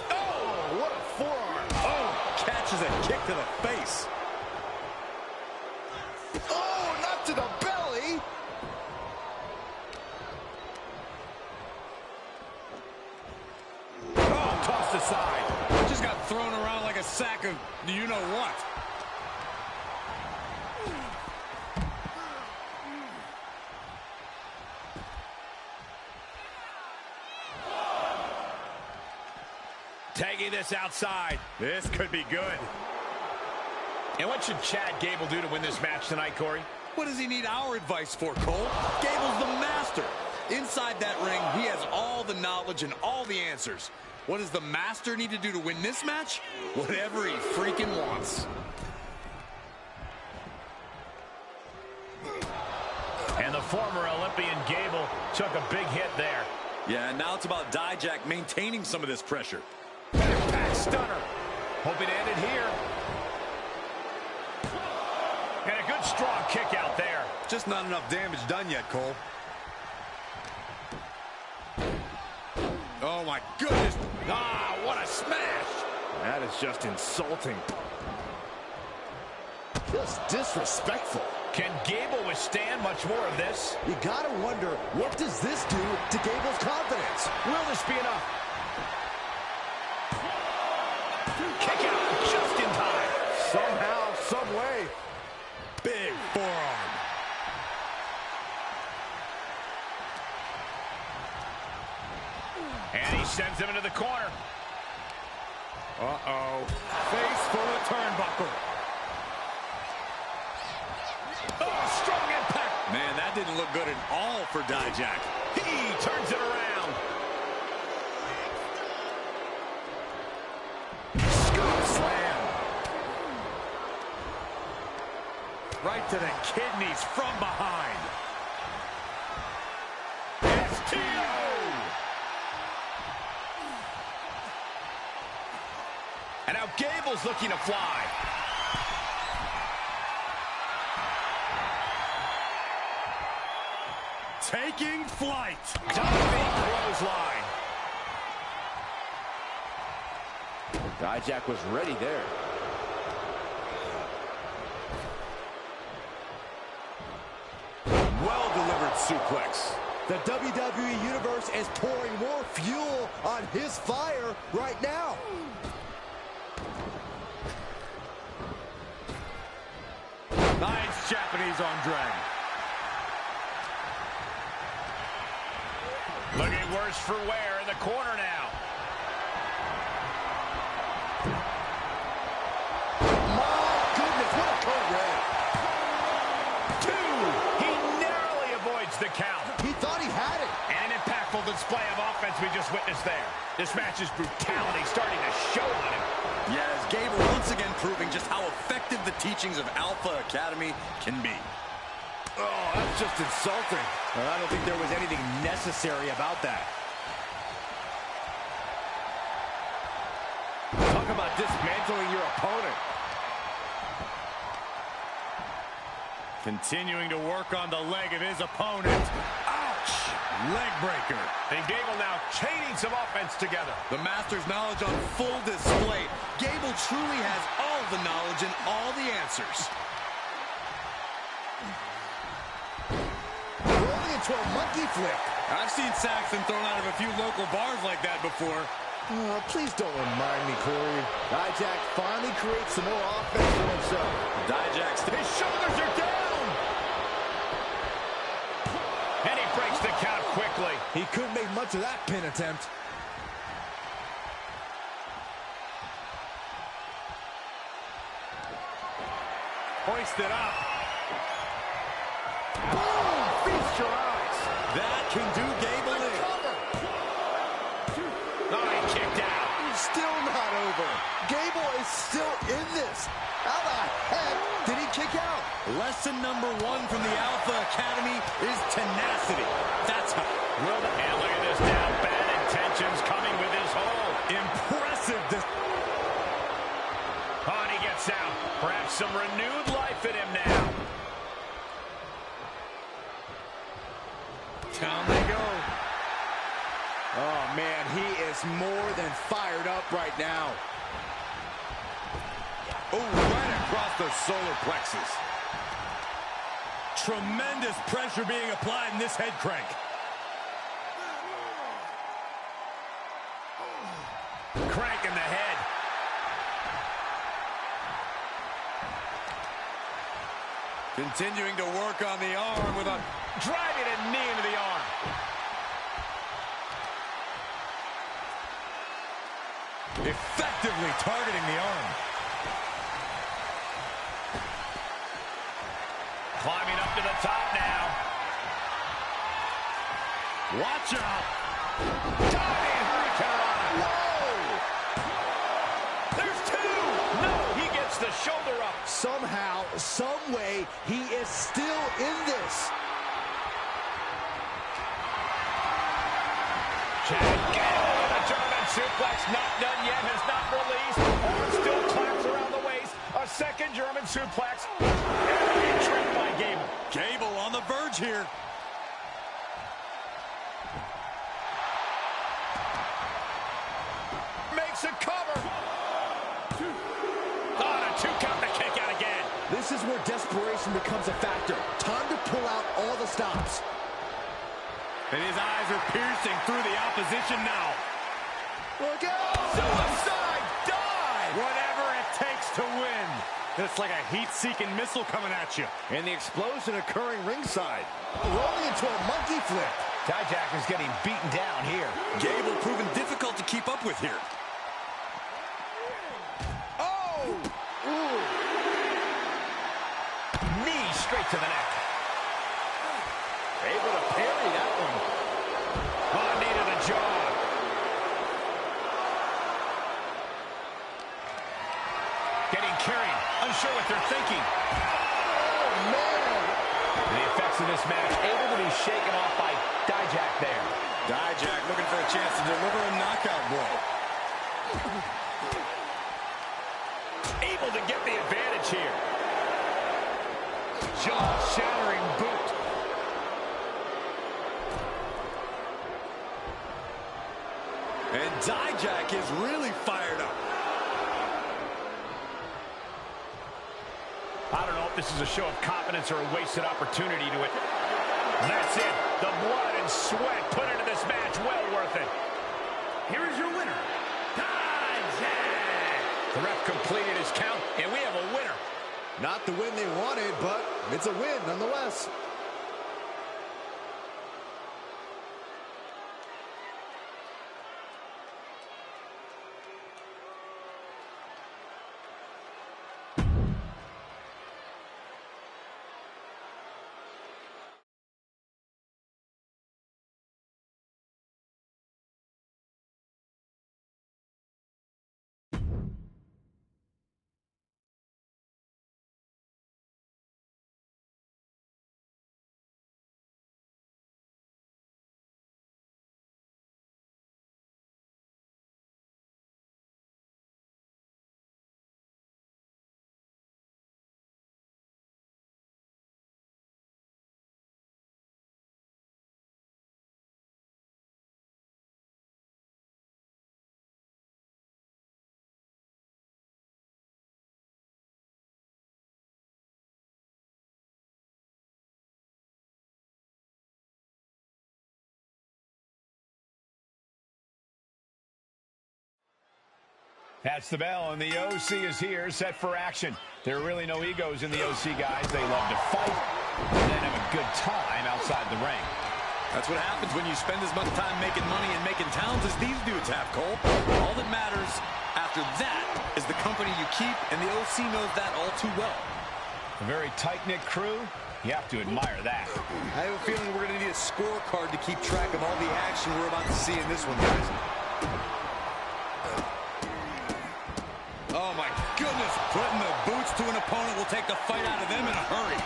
Oh, what a forearm. Oh, catches a kick to the face. Oh, not to the belly. Oh, tossed aside. Just got thrown around like a sack of you-know-what. Tagging this outside. This could be good. And what should Chad Gable do to win this match tonight, Corey? What does he need our advice for, Cole? Gable's the master. Inside that ring, he has all the knowledge and all the answers. What does the master need to do to win this match? Whatever he freaking wants. And the former Olympian Gable took a big hit there. Yeah, and now it's about Dijak maintaining some of this pressure. Impact stunner. Hoping to end it here. And a good strong kick out there. Just not enough damage done yet, Cole. Oh, my goodness. Ah, what a smash. That is just insulting. Just disrespectful. Can Gable withstand much more of this? You gotta wonder, what does this do to Gable's confidence? Will this be enough? Kick out just in time. Somehow, some way. Big forearm. And he sends him into the corner. Uh-oh. Face full of turnbuckle. Oh, strong impact. Man, that didn't look good at all for Dijak. He turns it around. Scoop slam. Right to the kidneys from behind. STO. And now Gable's looking to fly. Taking flight. Diving clothesline. Dijak was ready there. Well-delivered suplex. The WWE Universe is pouring more fuel on his fire right now. Nice Japanese arm drag. Looking worse for wear in the corner now. My goodness, what a code red. 2. He narrowly avoids the count. He thought he had it. And an impactful display of offense we just witnessed there. This match's brutality starting to show on him. Yes, Gable once again proving just how effective the teachings of Alpha Academy can be. Oh, that's just insulting. Well, I don't think there was anything necessary about that. Talk about dismantling your opponent. Continuing to work on the leg of his opponent. Ouch! Leg breaker. And Gable now chaining some offense together. The master's knowledge on full display. Gable truly has all the knowledge and all the answers. Rolling into a monkey flip. I've seen Saxton thrown out of a few local bars like that before. Oh, please don't remind me, Corey. Dijak finally creates some more offense for himself. Dijak's His shoulders are down. He couldn't make much of that pin attempt. Hoisted up. Boom! Feast your eyes. That can do Gable in. Oh, he kicked out. Still not over. Gable is still in this. How the heck did he kick out? Lesson number 1 from the Alpha Academy is tenacity. That's how. Will the and look at this now. Bad intentions coming with his hold. Impressive. On he gets out. Perhaps some renewed life in him now. Down they go. Oh, man, he is more than fired up right now. Oh, right across the solar plexus. Tremendous pressure being applied in this head crank. Crank in the head. Continuing to work on the arm with a Driving a knee into the arm. effectively targeting the arm. Climbing up to the top now. Watch out. Diving Hurricane. Whoa! There's two. No, he gets the shoulder up. Somehow, some way, he is still in this. Gable with a German suplex, not done yet, has not released. Arm still claps around the waist. A second German suplex. And tricked by Gable. Gable on the verge here. Makes a cover. On a 2 count to kick out again. This is where desperation becomes a factor. Time to pull out all the stops. And his eyes are piercing through the opposition now. Look out! Suicide dive. Whatever it takes to win. It's like a heat-seeking missile coming at you. And the explosion occurring ringside. Rolling into a monkey flip. Dijak is getting beaten down here. Gable proving difficult to keep up with here. Oh! Ooh. Knee straight to the neck. Able to parry that one. Oh, knee to the jaw. Getting carried. Unsure what they're thinking. Oh, man. The effects of this match able to be shaken off by Dijak there. Dijak looking for a chance to deliver a knockout blow. Able to get the advantage here. Jaw-shattering boot. And Dijak is really fired up. I don't know if this is a show of confidence or a wasted opportunity to it. That's it. The blood and sweat put into this match. Well worth it. Here is your winner, Dijak. The ref completed his count, and we have a winner. Not the win they wanted, but it's a win nonetheless. That's the bell, and the OC is here, set for action. There are really no egos in the OC, guys. They love to fight and then have a good time outside the ring. That's what happens when you spend as much time making money and making towns as these dudes have, Cole. All that matters after that is the company you keep, and the OC knows that all too well. A very tight-knit crew. You have to admire that. I have a feeling we're going to need a scorecard to keep track of all the action we're about to see in this one, guys. Oh, my goodness. Putting the boots to an opponent will take the fight out of them in a hurry.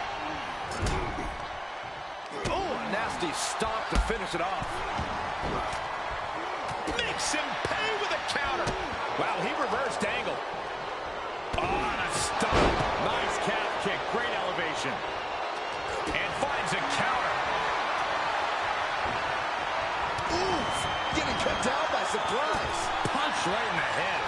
Oh, a nasty stop to finish it off. Makes him pay with a counter. Wow, he reversed angle. Oh, and a stop. Nice calf kick. Great elevation. And finds a counter. Oof, getting cut down by surprise. Punch right in the head.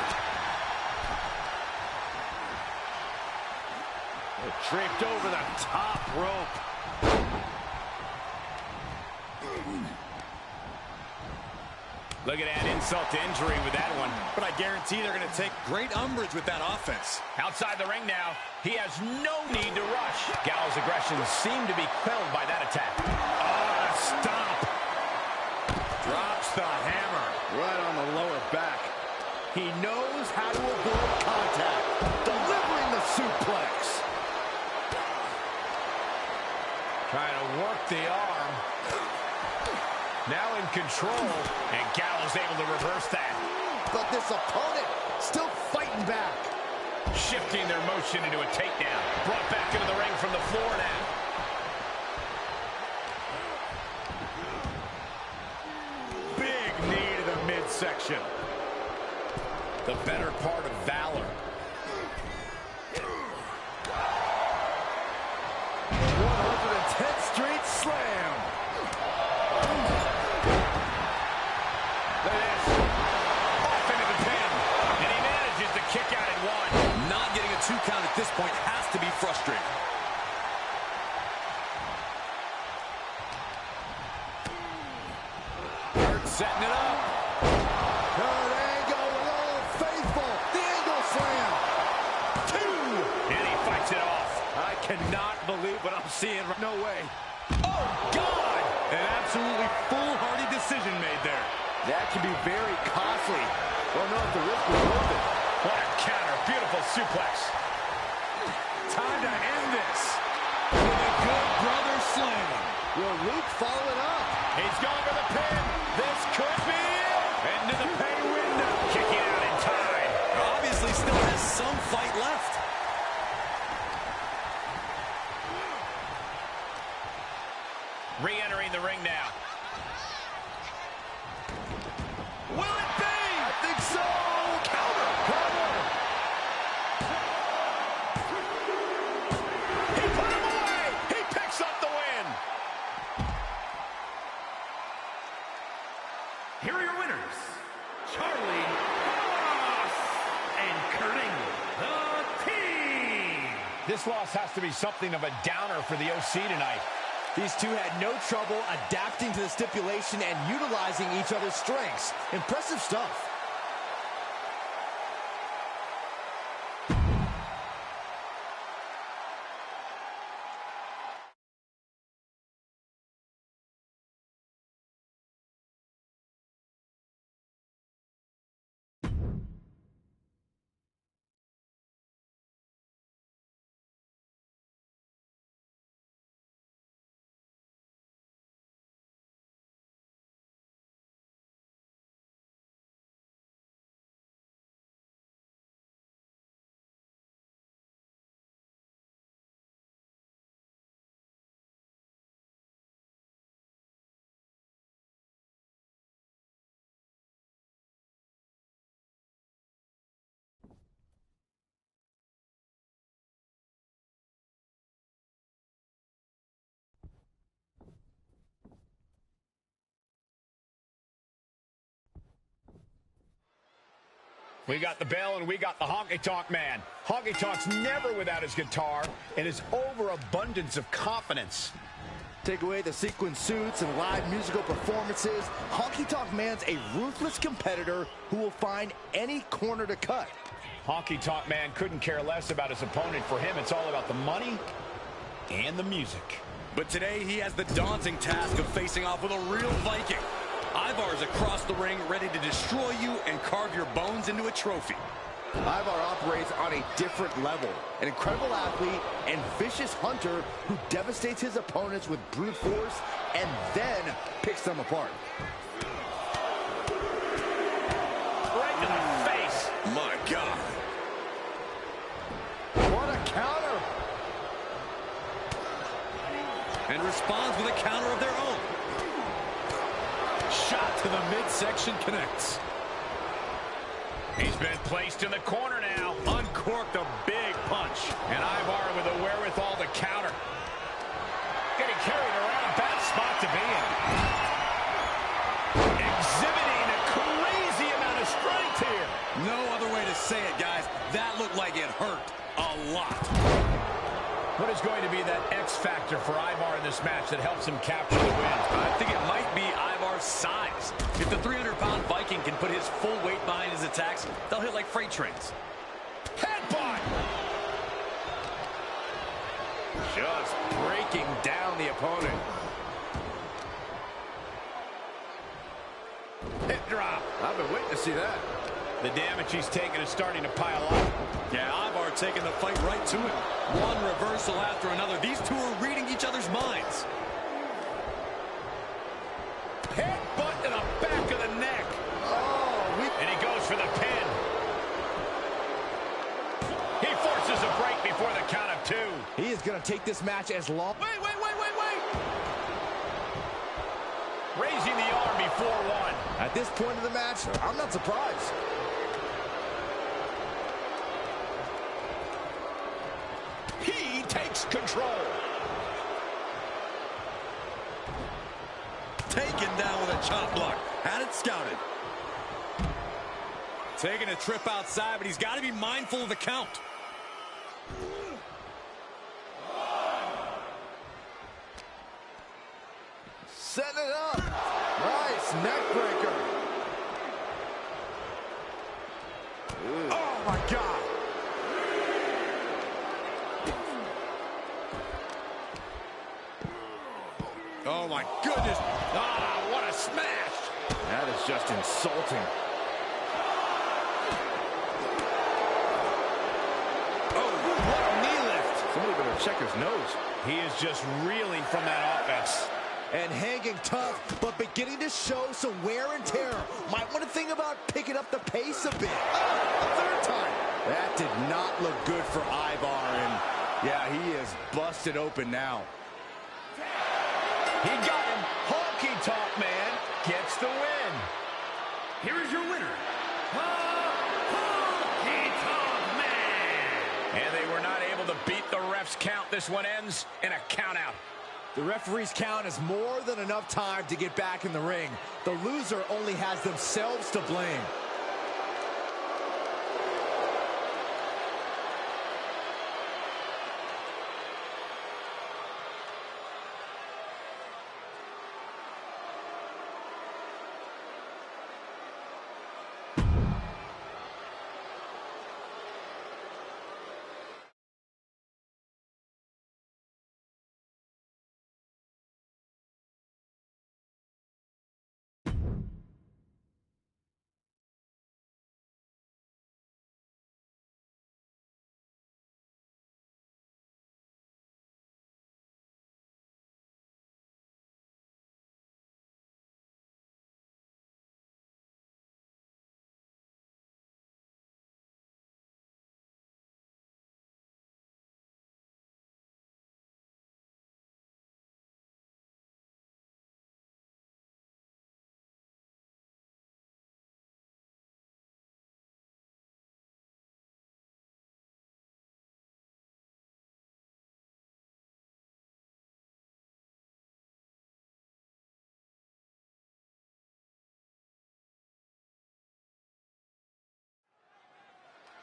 It draped over the top rope. Look at that insult to injury with that one. But I guarantee they're going to take great umbrage with that offense. Outside the ring now. He has no need to rush. Gallows' aggression seemed to be quelled by that attack. Oh, a stomp. Drops the hammer right on the lower back. He knows how to avoid contact. Delivering the suplex. Trying to work the arm. Now in control. And Gallows able to reverse that. But this opponent still fighting back. Shifting their motion into a takedown. Brought back into the ring from the floor now. Big knee to the midsection. The better part of valor. 110th Street Slam. Look at this. Off into the pin. And he manages to kick out at one. Not getting a 2 count at this point has to be frustrating. Hart setting it up. Kurt Angle with Old Faithful. The Angle Slam. 2. And he fights it off. I cannot believe what I'm seeing. No way. Oh, God! An absolutely foolhardy decision made there. That can be very costly. Don't know if the risk was worth it. What a counter. Beautiful suplex. Time to end this. With a good brother slam. Will Luke follow it up? He's going for the pin. This could be it. Into the pay window. Kicking out in time. Obviously still has some fight left. Re-entering the ring now. Will it be? I think so. Counter. He put him away. He picks up the win. Here are your winners, Charlie Ross and Kurt Angle, the team. This loss has to be something of a downer for the OC tonight. These two had no trouble adapting to the stipulation and utilizing each other's strengths. Impressive stuff. We got the bell and we got the Honky Tonk man. Honky Tonk's never without his guitar and his overabundance of confidence. Take away the sequin suits and live musical performances, Honky Tonk Man's a ruthless competitor who will find any corner to cut. Honky Tonk Man couldn't care less about his opponent. For him, it's all about the money and the music. But today he has the daunting task of facing off with a real Viking. Ivar's across the ring, ready to destroy you and carve your bones into a trophy. Ivar operates on a different level. An incredible athlete and vicious hunter who devastates his opponents with brute force and then picks them apart. Right to the face. My God. What a counter. And responds with a counter of their own. Shot to the midsection connects. He's been placed in the corner now. Uncorked a big punch. And Ivar with the wherewithal to counter. Getting carried around. Bad spot to be in. Exhibiting a crazy amount of strength here. No other way to say it, guys. That looked like it hurt a lot. What is going to be that X factor for Ivar in this match that helps him capture the win? I think it might be Ivar's size. If the 300-pound Viking can put his full weight behind his attacks, they'll hit like freight trains. Headbutt! Just breaking down the opponent. Hip drop. I've been waiting to see that. The damage he's taken is starting to pile up. Yeah, Ivar taking the fight right to him. One reversal after another. These two are reading each other's minds. Headbutt to the back of the neck. And he goes for the pin. He forces a break before the count of two. He is going to take this match as long. Wait. Raising the arm before one. At this point of the match, I'm not surprised. He takes control. Taken down with a chop block. Had it scouted. Taking a trip outside, but he's got to be mindful of the count. Setting it up. Nice neck breaker. Oh, my God. Oh, my goodness. Ah, what a smash. That is just insulting. Oh, what a knee lift. Somebody better check his nose. He is just reeling from that offense. And hanging tough, but beginning to show some wear and tear. Might want to think about picking up the pace a bit. A third time. That did not look good for Ivar, and yeah, he is busted open now. He got him. Honky Tonk Man gets the win. Here is your winner, Honky Tonk Man. And they were not able to beat the ref's count. This one ends in a count out. The referee's count is more than enough time to get back in the ring. The loser only has themselves to blame.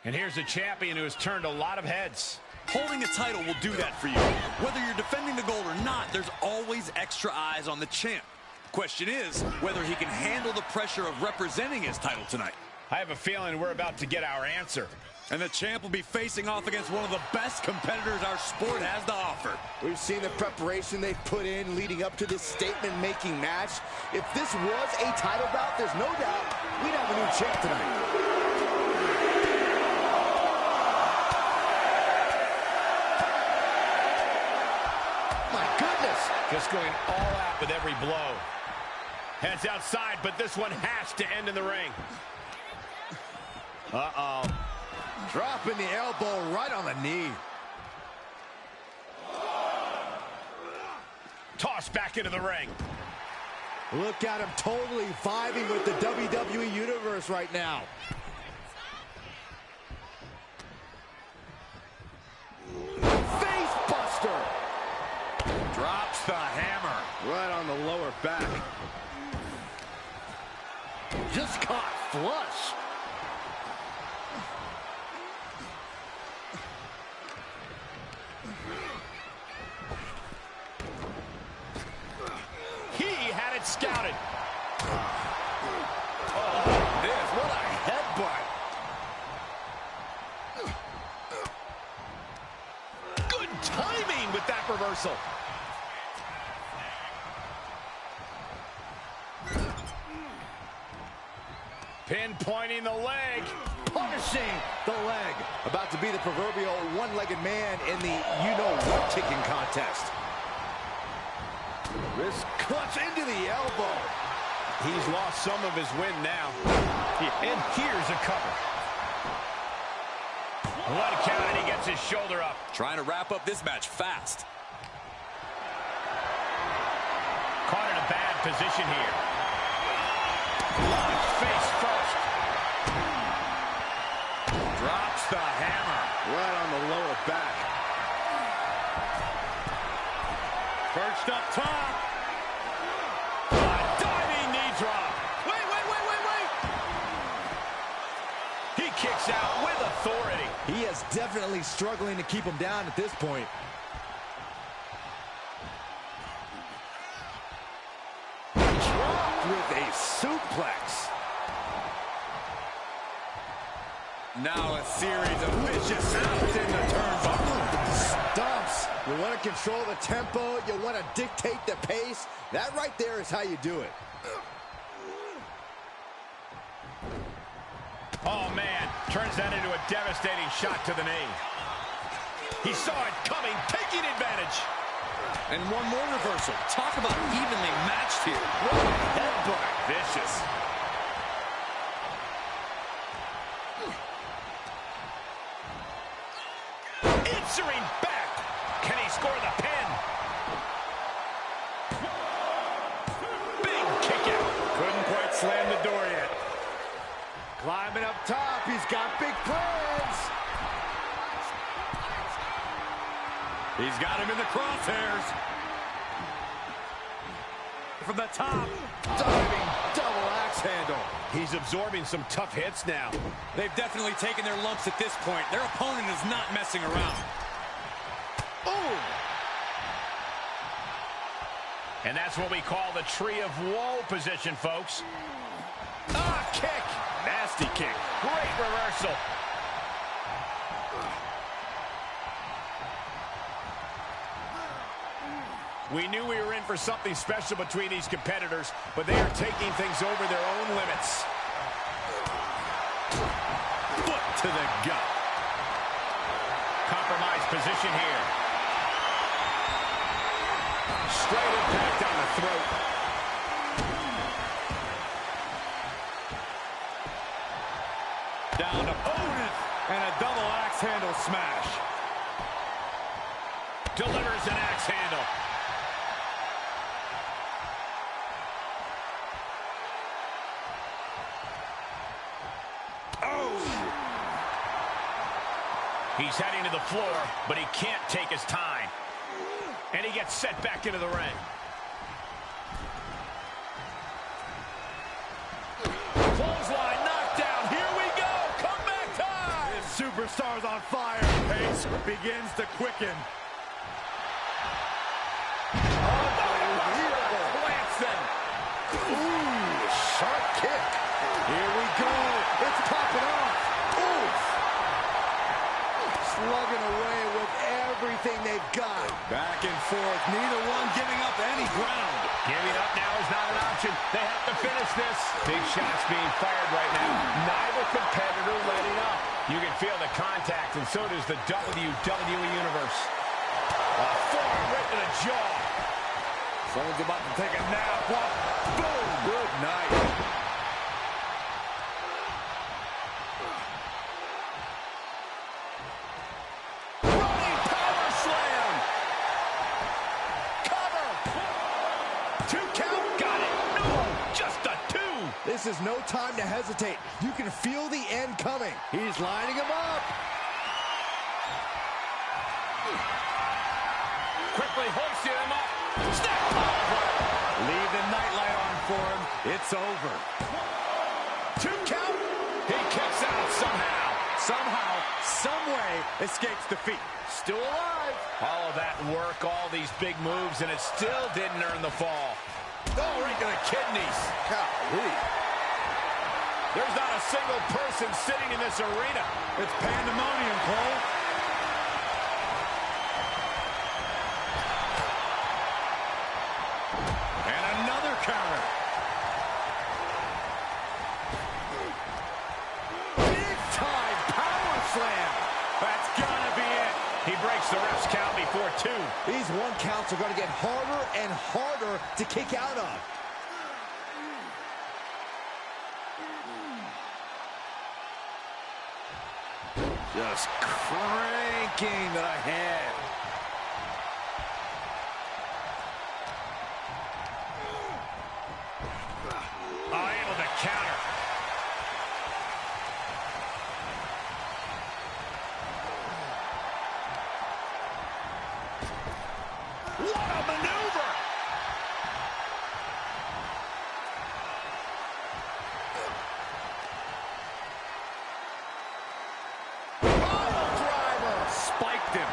And here's a champion who has turned a lot of heads. Holding a title will do that for you. Whether you're defending the gold or not, there's always extra eyes on the champ. Question is whether he can handle the pressure of representing his title tonight. I have a feeling we're about to get our answer. And the champ will be facing off against one of the best competitors our sport has to offer. We've seen the preparation they've put in leading up to this statement-making match. If this was a title bout, there's no doubt we'd have a new champ tonight. My goodness! Just going all out with every blow. Heads outside, but this one has to end in the ring. Uh-oh. Dropping the elbow right on the knee. Tossed back into the ring. Look at him totally vibing with the WWE Universe right now. Face buster. Drops the hammer. Right on the lower back. Just caught flush. He had it scouted. Oh, this, what a headbutt. Good timing with that reversal. Pinpointing the leg. Punishing the leg. About to be the proverbial one-legged man in the you-know-what kicking contest. Wrist clutch into the elbow. He's lost some of his wind now. And here's a cover. What a count, and he gets his shoulder up. Trying to wrap up this match fast. Caught in a bad position here. Launch face first. Drops the hammer. Right on the lower back. Perched up top. A diving knee drop. Wait. He kicks out with authority. He is definitely struggling to keep him down at this point. Dropped with a suplex. Now a series of vicious shots in the turnbuckle. Stomps. You want to control the tempo. You want to dictate the pace. That right there is how you do it. Oh, man. Turns that into a devastating shot to the knee. He saw it coming, taking advantage. And one more reversal. Talk about evenly matched here. What a headbutt. Vicious. Answering back. Can he score the pin? Big kick out. Couldn't quite slam the door yet. Climbing up top. He's got big plans. He's got him in the crosshairs. From the top. Diving double axe handle. He's absorbing some tough hits now. They've definitely taken their lumps at this point. Their opponent is not messing around. Boom. And that's what we call the tree of woe position, folks. Ah, kick. Nasty kick. Great reversal. We knew we were in for something special between these competitors, but they are taking things over their own limits. Foot to the gut. Compromised position here. Straight impact on the throat. Down to Orton. And a double axe handle smash. Delivers an axe handle. He's heading to the floor, but he can't take his time. And he gets set back into the ring. Clothesline, knockdown. Here we go. Comeback time. This superstar's on fire. Pace begins to quicken. Ooh, sharp kick. Here we go. It's popping off. Ooh. everything they've got. Back and forth, neither one giving up any ground. Giving up now is not an option. They have to finish this. Big shots being fired right now. Neither competitor letting up. You can feel the contact, and so does the WWE Universe. A forearm right to the jaw. Someone's about to take a nap. What? Boom! Good night. Running power slam. Cover. 2 count. Got it. No, just a 2. This is no time to hesitate. You can feel the end coming. He's lining him up. Quickly hoisting him up. Snap. Leave the nightlight on for him. It's over. 2 count. He kicks out somehow. Somehow, someway, escapes defeat. Still alive. All of that work, all these big moves, and it still didn't earn the fall. Oh, right to the kidneys. Golly. There's not a single person sitting in this arena. It's pandemonium, Cole. And another counter. Big time power slam. That's gotta be it. He breaks the ref's count before 2. These 1 counts are going to get harder and harder to kick out of. Just cranking the head. Able to counter. What a maneuver! Pile driver! Spiked him.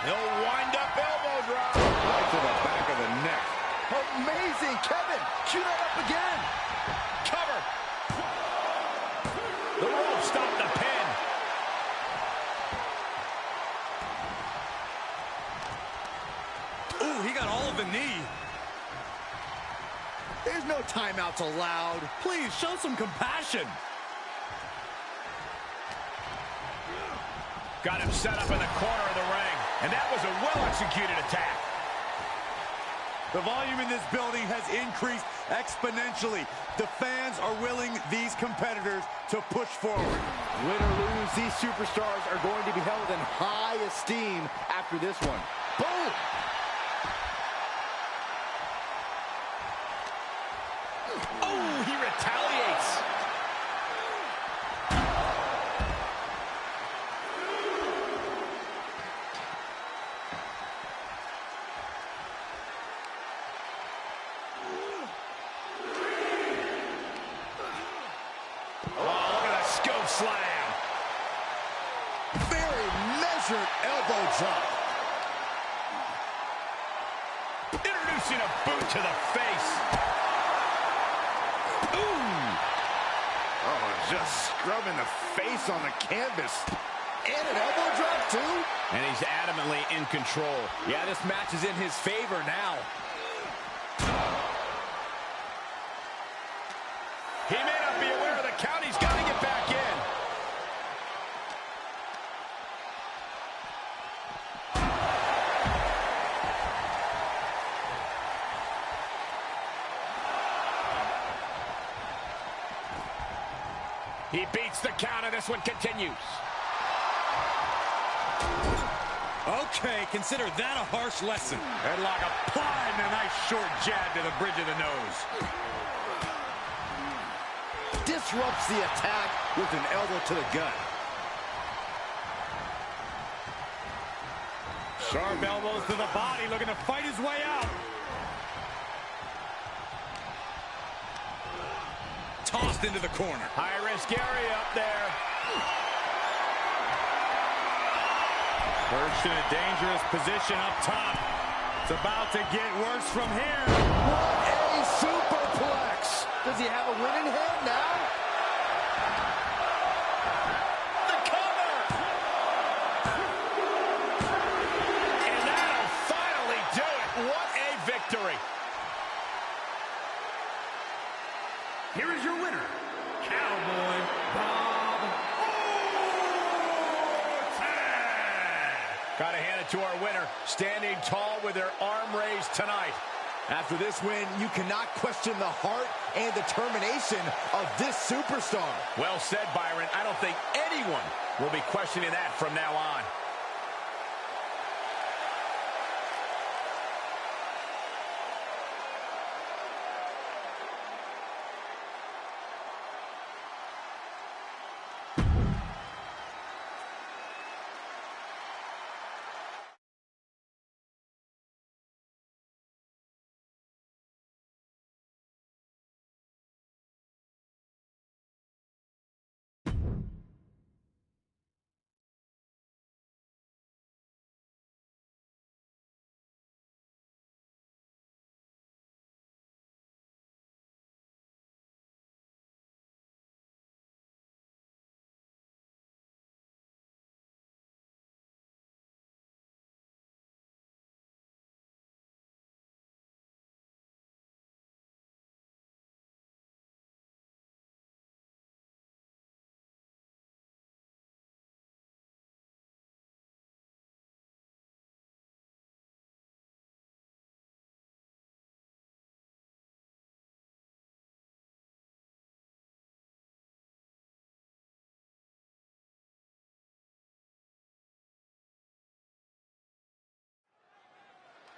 He'll wind up elbow drop. Right to the back of the neck. Amazing, Kevin. Cue that up again. Cover. The rope stopped the pin. Ooh, he got all of the knee. There's no timeouts allowed. Please, show some compassion. Got him set up in the corner of the ring. And that was a well-executed attack. The volume in this building has increased exponentially. The fans are willing these competitors to push forward. Win or lose, these superstars are going to be held in high esteem after this one. Boom! Oh, he retaliates. Slam. Very measured elbow drop. Introducing a boot to the face. Ooh. Oh, just scrubbing the face on the canvas. And an elbow drop, too? And he's adamantly in control. Yeah, this match is in his favor now. He may not be aware of the count. He's got to get back in. He beats the count, and this one continues. Okay, consider that a harsh lesson. Headlock applied and a nice short jab to the bridge of the nose. Disrupts the attack with an elbow to the gut. Sharp elbows to the body, looking to fight his way out. Tossed into the corner. High-risk area up there. Perched in a dangerous position up top. It's about to get worse from here. What Superplex. Does he have a win in hand now? The cover! And that'll finally do it. What a victory. Here is your winner, Cowboy Bob Orton. Gotta hand it to our winner, standing tall with their arm raised tonight. After this win, you cannot question the heart and determination of this superstar. Well said, Byron. I don't think anyone will be questioning that from now on.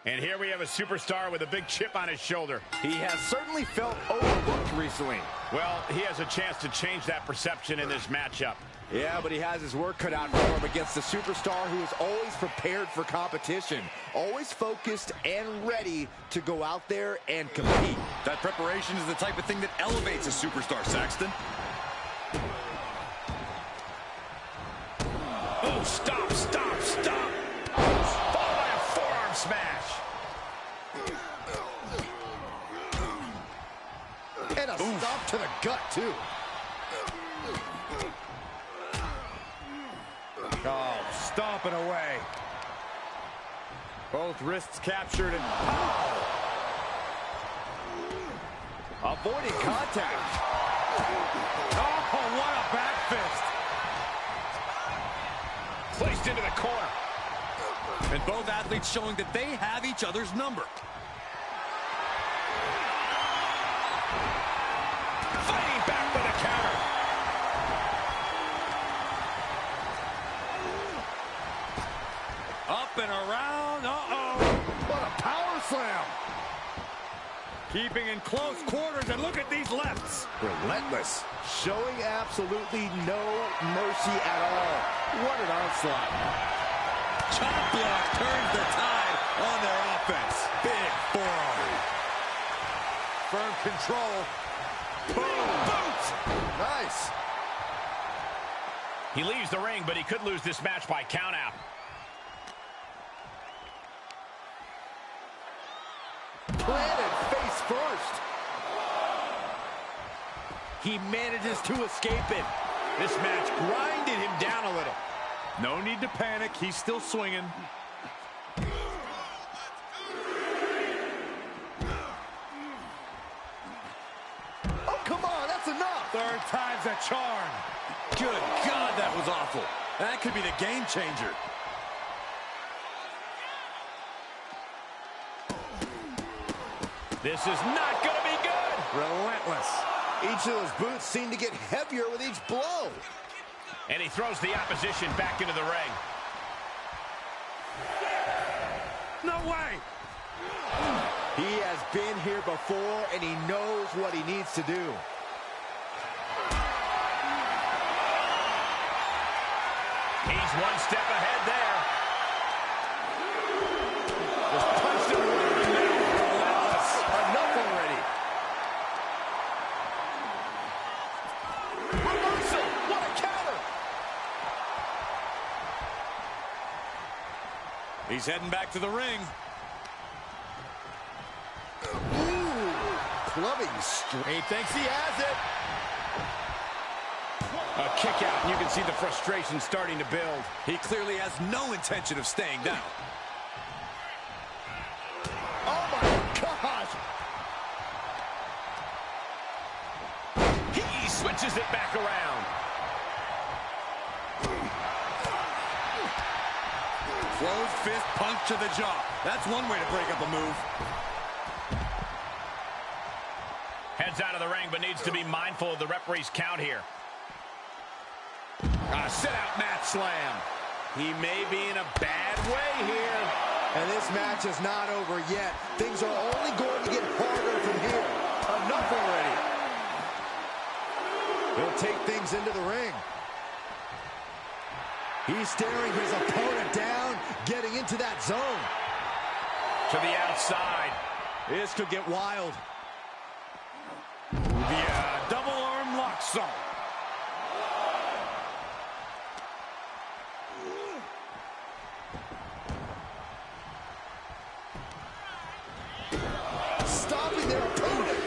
And here we have a superstar with a big chip on his shoulder. He has certainly felt overlooked recently. Well, he has a chance to change that perception in this matchup. Yeah, but he has his work cut out for him against a superstar who is always prepared for competition, always focused and ready to go out there and compete. That preparation is the type of thing that elevates a superstar, Saxton. Oh, stop, stop, stop. Followed by a forearm smash. And a stop to the gut, too. Oh, stomping away. Both wrists captured and avoiding contact. oh, what a back fist. Placed into the corner. And both athletes showing that they have each other's number. Fighting back with a counter. Up and around. Uh-oh. What a power slam. Keeping in close quarters, and look at these lefts. Relentless. Showing absolutely no mercy at all. What an onslaught. Chop block turns the tide on their offense. Big forearm. Firm control. Boom. Boots. Nice. He leaves the ring, but he could lose this match by countout. Planted face first. He manages to escape it. This match grinded him down a little. No need to panic. He's still swinging. Oh, come on. That's enough. Third time's a charm. Good God, that was awful. That could be the game changer. This is not going to be good. Relentless. Each of those boots seem to get heavier with each blow. And he throws the opposition back into the ring. No way. He has been here before, and he knows what he needs to do. He's one step ahead there. Just punched him away. Relentless. Enough already. Reversal. What a counter. He's heading back to the ring. Ooh. loving strength. He thinks he has it. A kick out, and you can see the frustration starting to build. He clearly has no intention of staying down. Oh my gosh! He switches it back around. Closed fist punch to the jaw. That's one way to break up a move. Heads out of the ring, but needs to be mindful of the referee's count here. A sit-out mat slam. He may be in a bad way here. And this match is not over yet. Things are only going to get harder from here. Enough already. He'll take things into the ring. He's staring his opponent down, getting into that zone. To the outside. This could get wild. The double arm lock zone. Stopping their opponent.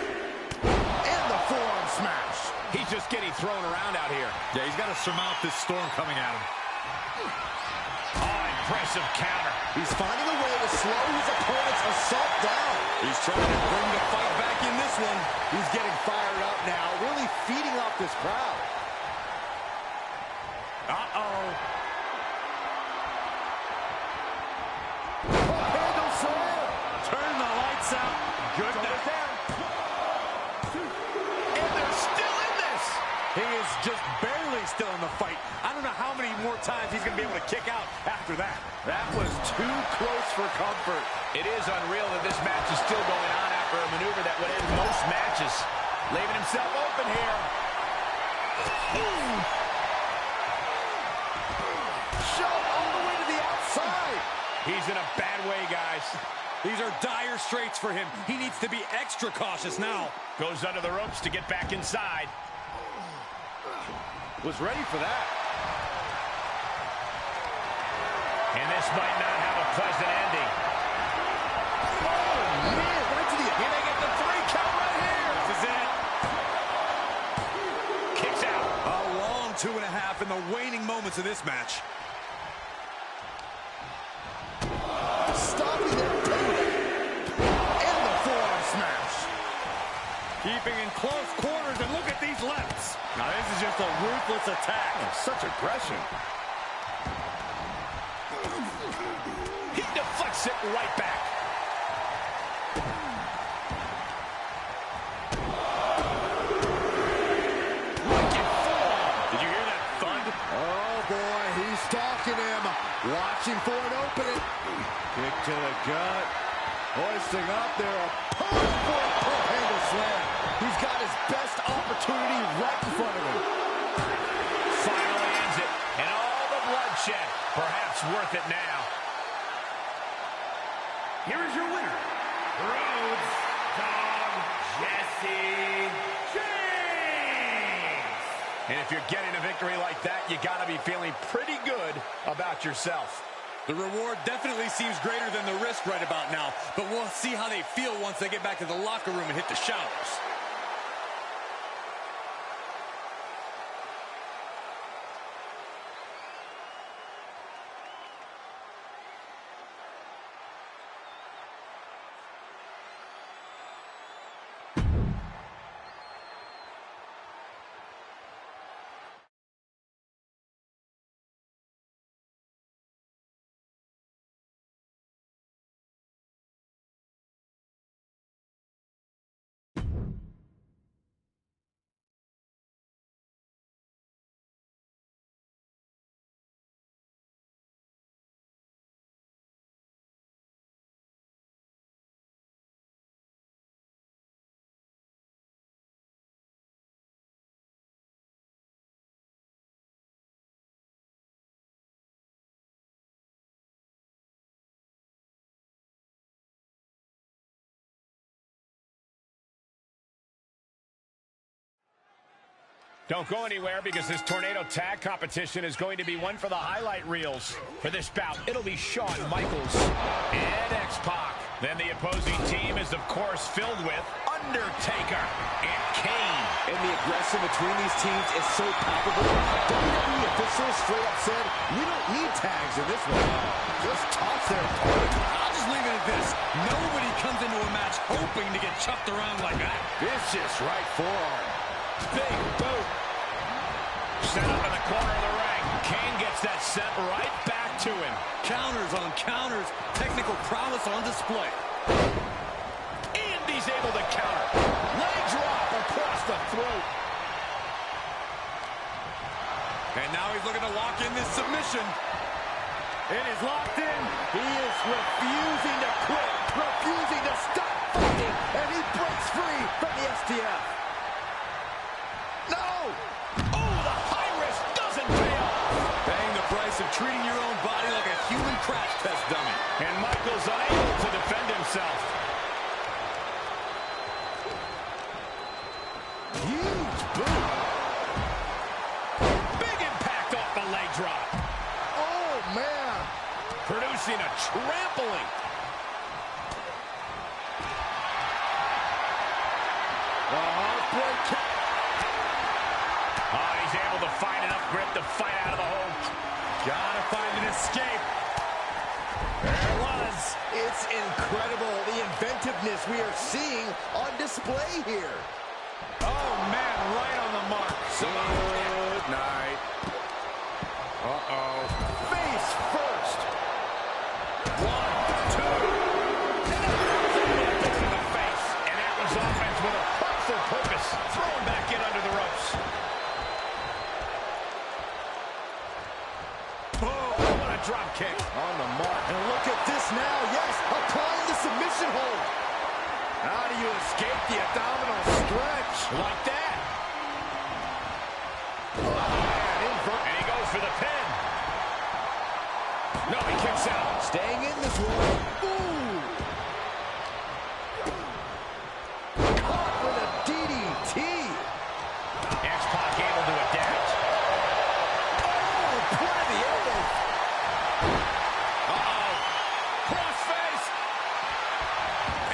And the forearm smash. He's just getting thrown around out here. Yeah, he's got to surmount this storm coming at him. Oh, impressive counter. He's finding a way to slow his opponent's assault down. He's trying to bring the fight back in this one. He's getting fired up now, really feeding off this crowd. Uh-oh. Handle slam. Turn the lights out. Good night. And they're still in this. He is just barely still in the fight. I don't know how many more times he's going to be able to kick out after that. That was too close for comfort. It is unreal that this match is still going on after a maneuver that would end most matches. Leaving himself open here. Shove all the way to the outside. He's in a bad way, guys. These are dire straits for him. He needs to be extra cautious now. Goes under the ropes to get back inside. Was ready for that. And this might not have a pleasant ending. Oh, man, right to the... Here they get the 3 count right here. This is it. Kicks out. A long 2.5 in the waning moments of this match. Stopping their opponent. And the forearm smash. Keeping in close quarters, and look at these lefts. Now this is just a ruthless attack. Such aggression. He deflects it right back. Did you hear that thud? Oh, boy, he's stalking him. Watching for an opening. Kick to the gut. Hoisting up there. A powerful pump handle slam. He's got his best opportunity right in front of him. Finally ends it. And all the bloodshed. Perhaps worth it now. Here is your winner, Rhodes Dogg Jesse James. And if you're getting a victory like that, you got to be feeling pretty good about yourself. The reward definitely seems greater than the risk right about now, but we'll see how they feel once they get back to the locker room and hit the showers. Don't go anywhere because this tornado tag competition is going to be one for the highlight reels. For this bout, it'll be Shawn Michaels and X-Pac Then the opposing team is, of course, filled with Undertaker and Kane. And the aggression between these teams is so palpable. WWE officials straight up said, we don't need tags in this one. Just toss their opponent. I'll just leave it at this. Nobody comes into a match hoping to get chucked around like that. Vicious right forearm. Big boot. Set up in the corner of the ring. Kane gets that sent right back to him. Counters on counters. Technical prowess on display. And he's able to counter. Leg drop across the throat. And now he's looking to lock in this submission. It is locked in. He is refusing to quit, refusing to stop fighting, and he breaks free from the STF. No! Oh, the high risk doesn't pay off. Paying the price of treating your own body like a human crash test dummy. And Michael's unable to defend himself. Huge boot. Big impact off the leg drop. Oh, man. Producing a trampling. The heartbreak kick. Oh, he's able to find enough grip to fight out of the hold. Gotta find an escape. There it was. It's incredible, the inventiveness we are seeing on display here. Oh, man, right on the mark. Good night. Uh-oh. Face first. 1, 2. In the face. And that was offense with a hurtful purpose. Thrown back in under the ropes. Oh, what a drop kick. On the mark. And look at this now. Yes, applying the submission hold. How do you escape the abdominal stretch? Like that. And he goes for the pin. No, he kicks out. Staying in this one. Ooh. Caught with a DDT. X-Pac able to adapt. Oh, point of the elbow. Uh-oh. Crossface.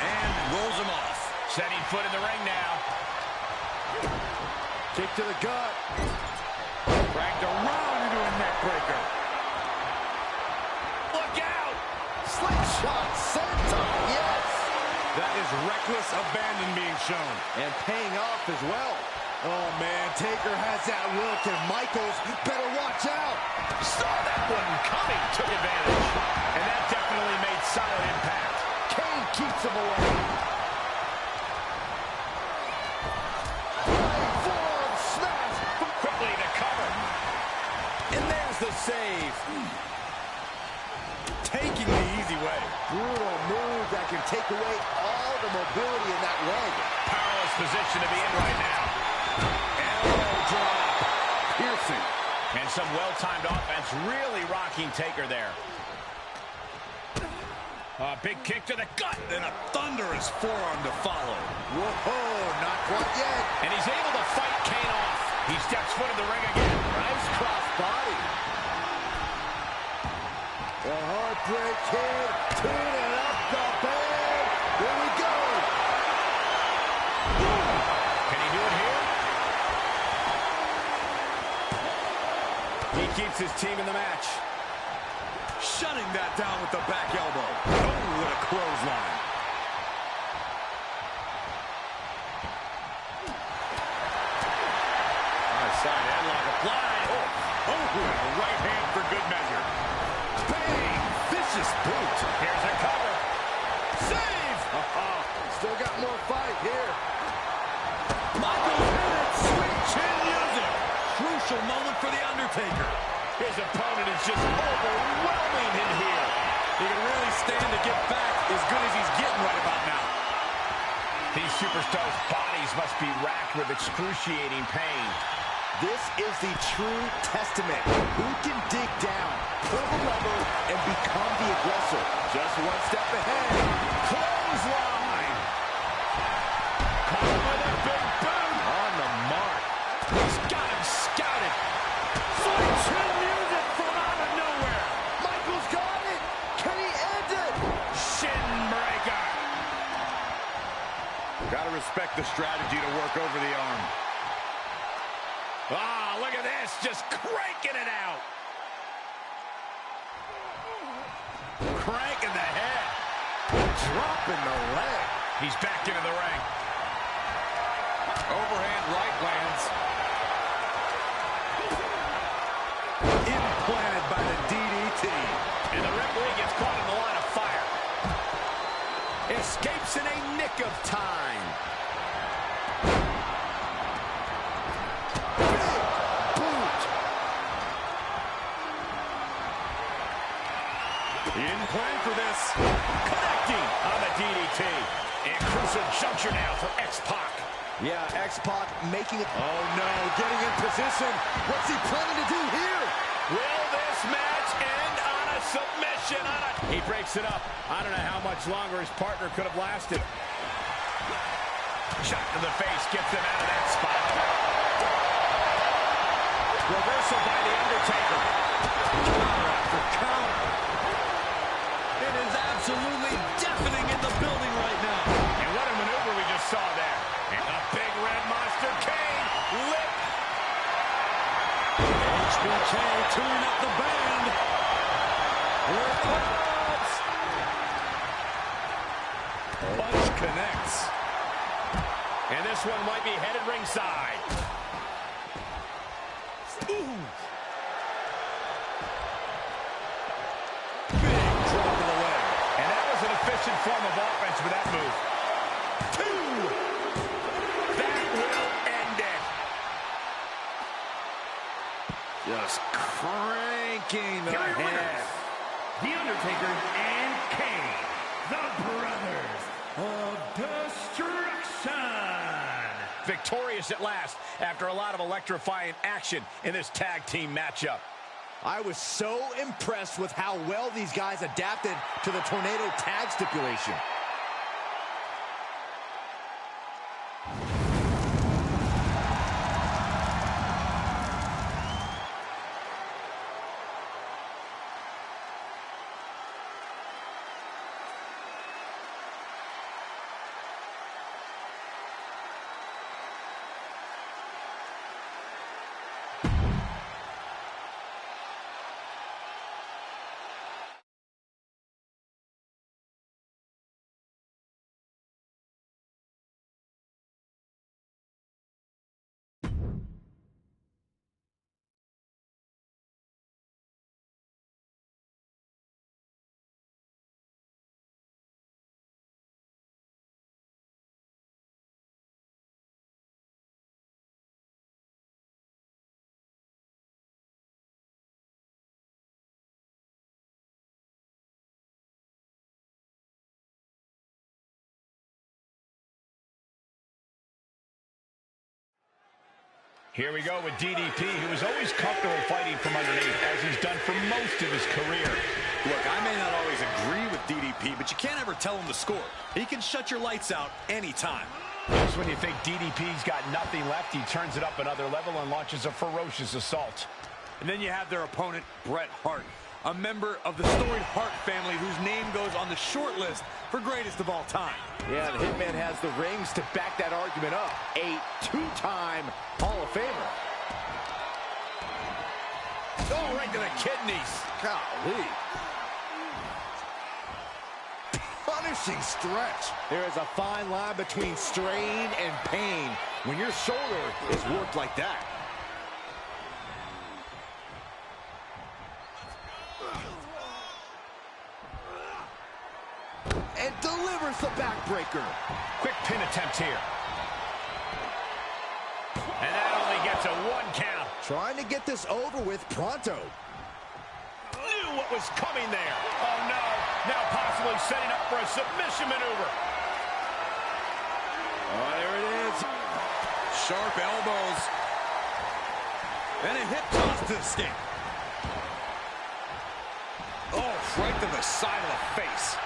And rolls him off. Setting foot in the ring now. Kick to the gut. Dragged around into a neck breaker. Look out. Slingshot senton. Yes. That is reckless abandon being shown. And paying off as well. Oh, man, Taker has that look, and Michaels better watch out. Saw that one coming. Took advantage. And that definitely made solid impact. Kane keeps him away. Right forearm smash. Quickly to cover. And there's the save. Taking the easy way. Brutal move that can take away all the mobility in that leg. Powerless position to be in right now. Elbow drop. Piercing. And some well-timed offense really rocking Taker there. A big kick to the gut. And a thunderous forearm to follow. Whoa, not quite yet. And he's able to fight Kane off. He steps foot in the ring again. Nice cross body. The Heartbreak Kid tuning up the band. Here we go. Can he do it here? He keeps his team in the match. Shutting that down with the back elbow. Oh, what a clothesline. Side headlock applied. Oh, and a right hand for good measure. Bang! Vicious boot. Here's a cover. Save! Still got more fight here. Michaels hit it. Sweet chin music. Crucial moment for The Undertaker. His opponent is just overwhelming him here. He can really stand to get back as good as he's getting right about now. These superstars' bodies must be racked with excruciating pain. This is the true testament. Who can dig down, pull the lever, and become the aggressor? Just one step ahead. Clothesline. Caught with a big boot. On the mark. He's got him scouted. Sweet chin music from out of nowhere. Michaels got it. Can he end it? Shin breaker. the strategy to work over the arm. Ah, look at this, just cranking it out. Cranking the head. Dropping the leg. He's back into the ring. Overhand right lands. Implanted by the DDT. And the referee gets caught in the line of fire. Escapes in a nick of time. Big boot. He didn't plan for this. Connecting on the DDT. And crucial juncture now for X-Pac. Yeah, X-Pac making it. Oh, no, getting in position. What's he planning to do here? Will this match end on a submission? He breaks it up. I don't know how much longer his partner could have lasted. Shot to the face gets him out of that spot. Reversal by The Undertaker. Counter after counter. It is absolutely deafening in the building right now. And what a maneuver we just saw there. And a big red monster, Kane, lit. HBK tuning up the band. Here it comes. Punch connects. And this one might be headed ringside. Ooh. Big drop of the leg. And that was an efficient form of offense with that move. Two. That will end it. Just cranking the Here are your head. winners, The Undertaker and Kane, the Brothers of Destruction. Victorious at last after a lot of electrifying action in this tag team matchup. I was so impressed with how well these guys adapted to the tornado tag stipulation. Here we go with DDP, who is always comfortable fighting from underneath, as he's done for most of his career. Look, I may not always agree with DDP, but you can't ever tell him to score. He can shut your lights out anytime. Just when you think DDP's got nothing left, he turns it up another level and launches a ferocious assault. And then you have their opponent, Bret Hart, a member of the storied Hart family whose name goes on the short list for greatest of all time. Yeah, the Hitman has the rings to back that argument up. A two-time Hall of Famer. Oh, right to the kidneys. Golly. Punishing stretch. There is a fine line between strain and pain when your shoulder is worked like that. And delivers the backbreaker. Quick pin attempt here. And that only gets a 1 count. Trying to get this over with pronto. Knew what was coming there. Oh, no. Now possibly setting up for a submission maneuver. Oh, there it is. Sharp elbows. And a hip toss to escape. Oh, right to the side of the face.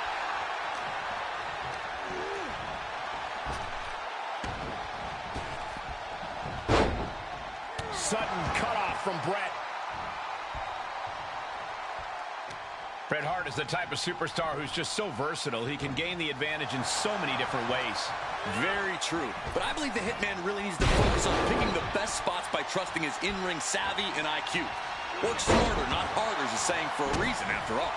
Sudden cutoff from Bret. Bret Hart is the type of superstar who's just so versatile. He can gain the advantage in so many different ways. Very true. But I believe the Hitman really needs to focus on picking the best spots by trusting his in-ring savvy and IQ. Work smarter, not harder, is a saying for a reason, after all.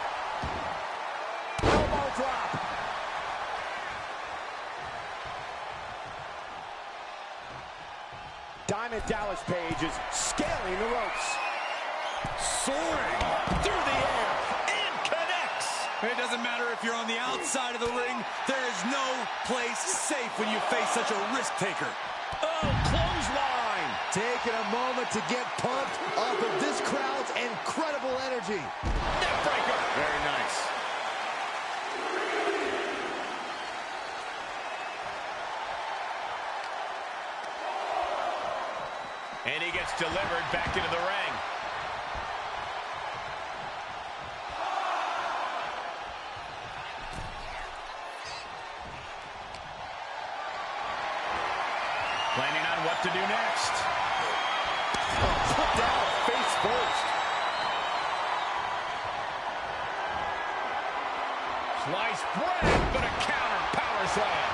Elbow drop. Diamond Dallas Page is scaling the ropes. Soaring through the air and connects. It doesn't matter if you're on the outside of the ring. There is no place safe when you face such a risk taker. Oh, clothesline. Taking a moment to get pumped off of this crowd's incredible energy. Neckbreaker. Very nice. And he gets delivered back into the ring. Planning on what to do next. Put down face first. Slice bread, but a counter power slam.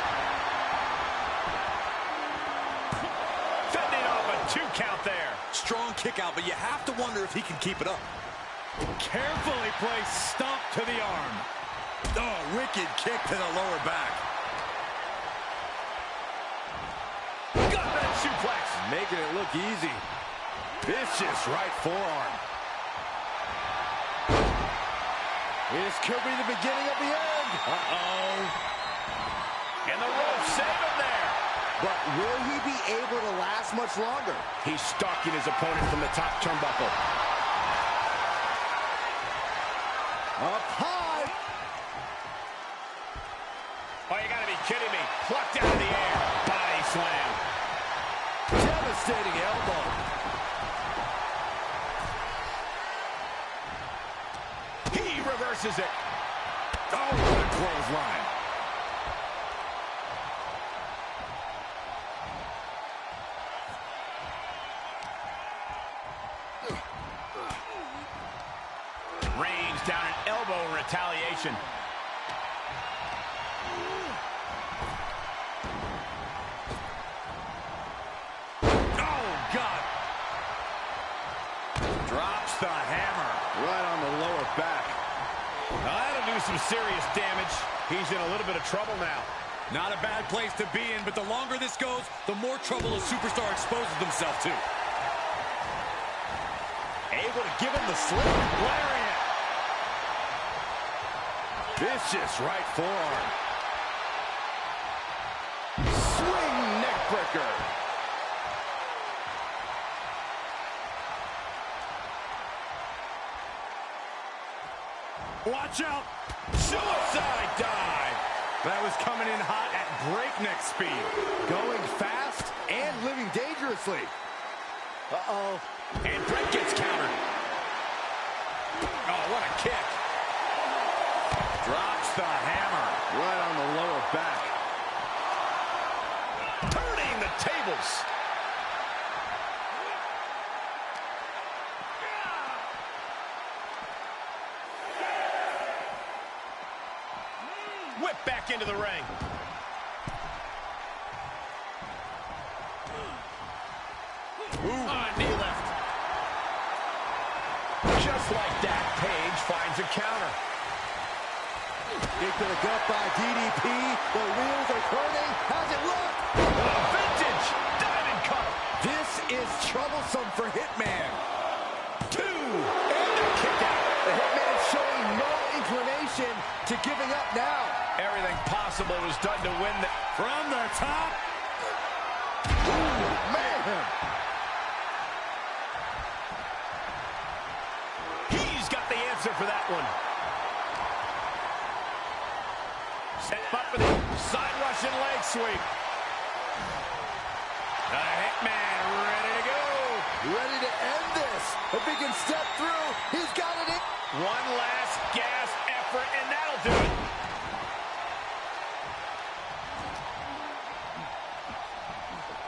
Fending off a 2 count there. Strong kick out, but you have to wonder if he can keep it up. Carefully placed stomp to the arm. Oh, wicked kick to the lower back. Gutman suplex. Making it look easy. Vicious right forearm. This could be the beginning of the end. Uh-oh. And the rope save him there. But will he be able to last much longer? He's stalking his opponent from the top turnbuckle. Up high. Oh, you gotta be kidding me. Plucked out of the air. Body slam. Devastating elbow. He reverses it. Oh, what a clothesline. Rains down an elbow in retaliation. Oh, God. Drops the hammer. Right on the lower back. Now, that'll do some serious damage. He's in a little bit of trouble now. Not a bad place to be in, but the longer this goes, the more trouble a superstar exposes themselves to. Able to give him the slip. Lariat. Vicious right forearm. Swing neckbreaker. Watch out. Suicide dive. That was coming in hot at breakneck speed. Going fast and living dangerously. Uh-oh. And Bret gets countered. Oh, what a kick. Drops the hammer. Right on the lower back. Turning the tables. Whip back into the ring. Ooh, knee lift. Just like that, Page finds a counter. Into the gut by DDP. The wheels are turning. How's it look? A vintage diamond cutter. This is troublesome for Hitman. 2. And a kick out. The Hitman showing no inclination to giving up now. Everything possible was done to win the... From the top. Ooh, man. He's got the answer for that one. Set up for the side Russian leg sweep. The Hitman ready to go. Ready to end this. If he can step through, he's got it in. One last gas effort, and that'll do it.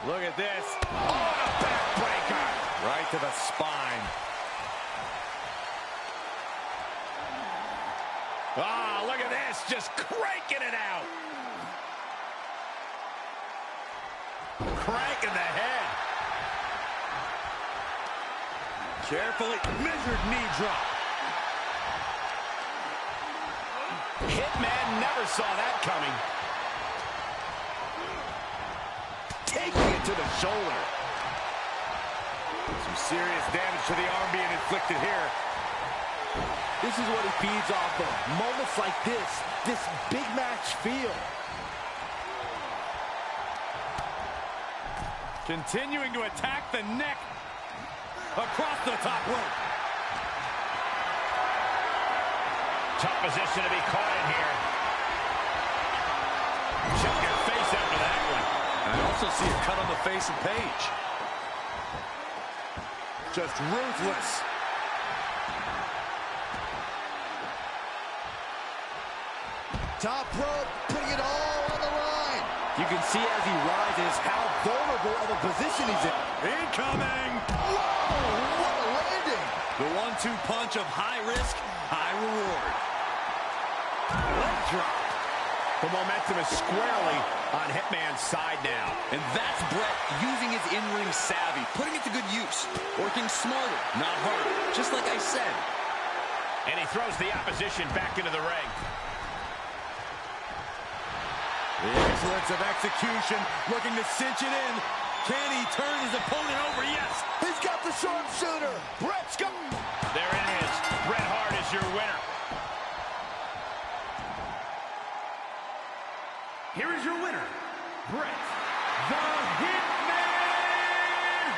Look at this. Oh, a backbreaker. Right to the spine. Ah, look at this, just cranking it out. Crank in the head. Carefully measured knee drop. Hitman never saw that coming. Taking it to the shoulder. Some serious damage to the arm being inflicted here. This is what he feeds off of. Moments like this big match feel. Continuing to attack the neck across the top rope. Tough position to be caught in here. Check your face after that one. And I also see a cut on the face of Paige. Just ruthless. Top rope, putting it all on the line. You can see as he rises how vulnerable of a position he's in. Incoming! Whoa, what a landing! The 1-2 punch of high risk, high reward. Leg drop. The momentum is squarely on Hitman's side now. And that's Bret using his in-ring savvy, putting it to good use. Working smarter, not harder, just like I said. And he throws the opposition back into the ring. The excellence of execution, looking to cinch it in. Can he turn his opponent over? Yes. He's got the sharpshooter. Bret's got... There it is. Bret Hart is your winner. Here is your winner, Bret the Hitman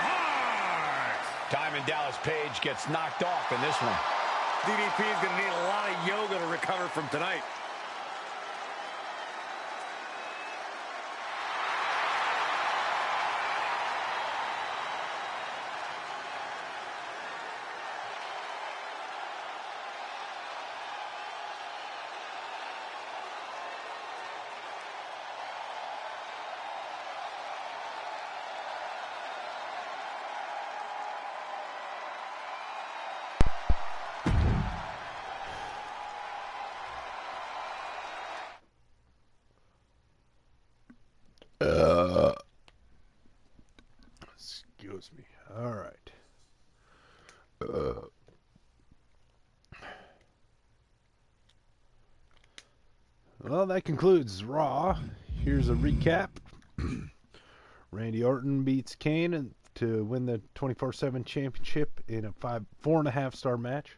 Hart. Diamond Dallas Page gets knocked off in this one. DDP is going to need a lot of yoga to recover from tonight. Excuse me. All right. Well, that concludes Raw. Here's a recap. Randy Orton beats Kane to win the 24/7 championship in a 4.5 star match.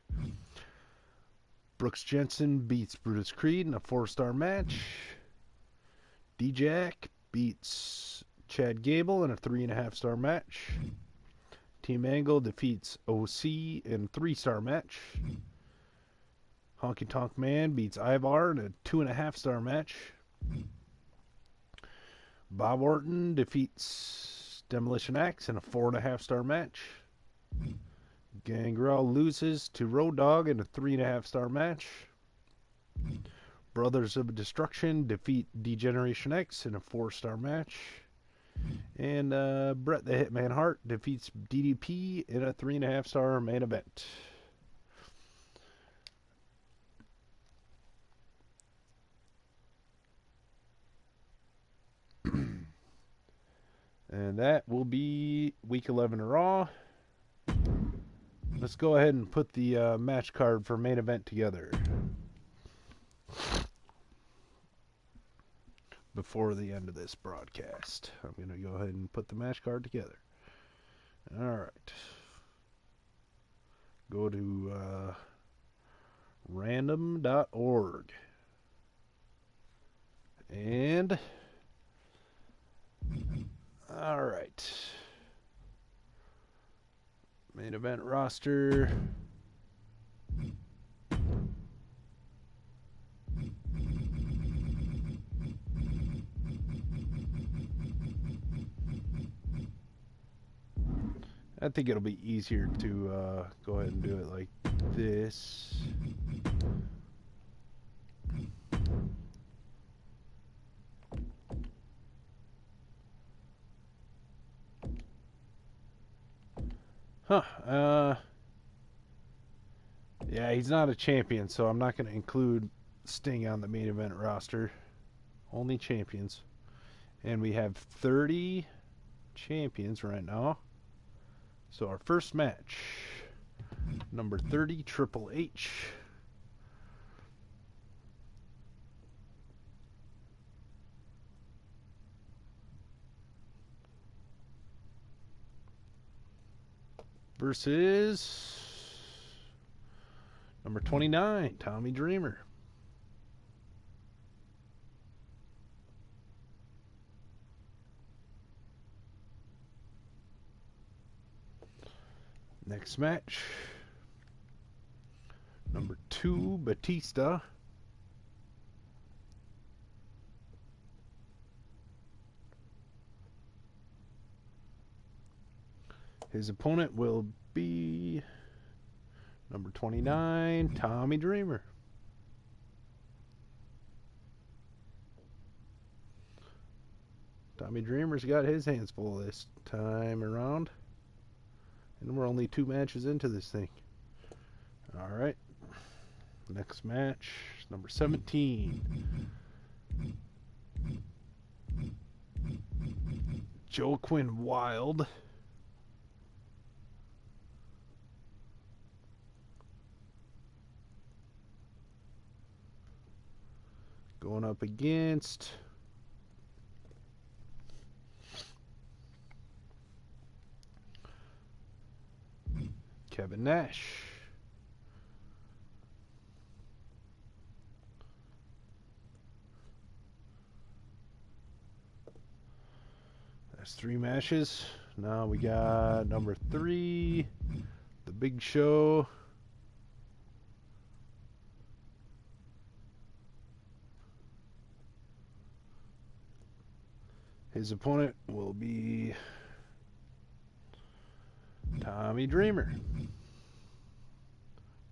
Brooks Jensen beats Brutus Creed in a 4-star match. Dijak beats Chad Gable in a 3.5 star match. Team Angle defeats OC in a 3-star match. Honky Tonk Man beats Ivar in a 2.5 star match. Bob Orton defeats Demolition Ax in a 4.5 star match. Gangrel loses to Road Dogg in a 3.5 star match. Brothers of Destruction defeat D-Generation X in a 4-star match. And Bret the Hitman Hart defeats DDP in a 3.5 star main event. And that will be week 11 of Raw. Let's go ahead and put the match card for main event together before the end of this broadcast. I'm going to go ahead and put the match card together. All right. Go to random.org. And all right. Main event roster. I think it'll be easier to go ahead and do it like this. Yeah, he's not a champion, so I'm not going to include Sting on the main event roster. Only champions. And we have 30 champions right now. So our first match, number 30, Triple H. Versus number 29, Tommy Dreamer. Next match, number 2, Batista. His opponent will be number 29, Tommy Dreamer. Tommy Dreamer's got his hands full this time around. And we're only 2 matches into this thing. Alright. Next match, number 17. Joaquin Wilde. Going up against Kevin Nash. That's 3 matches. Now we got number 3, The Big Show. His opponent will be Tommy Dreamer.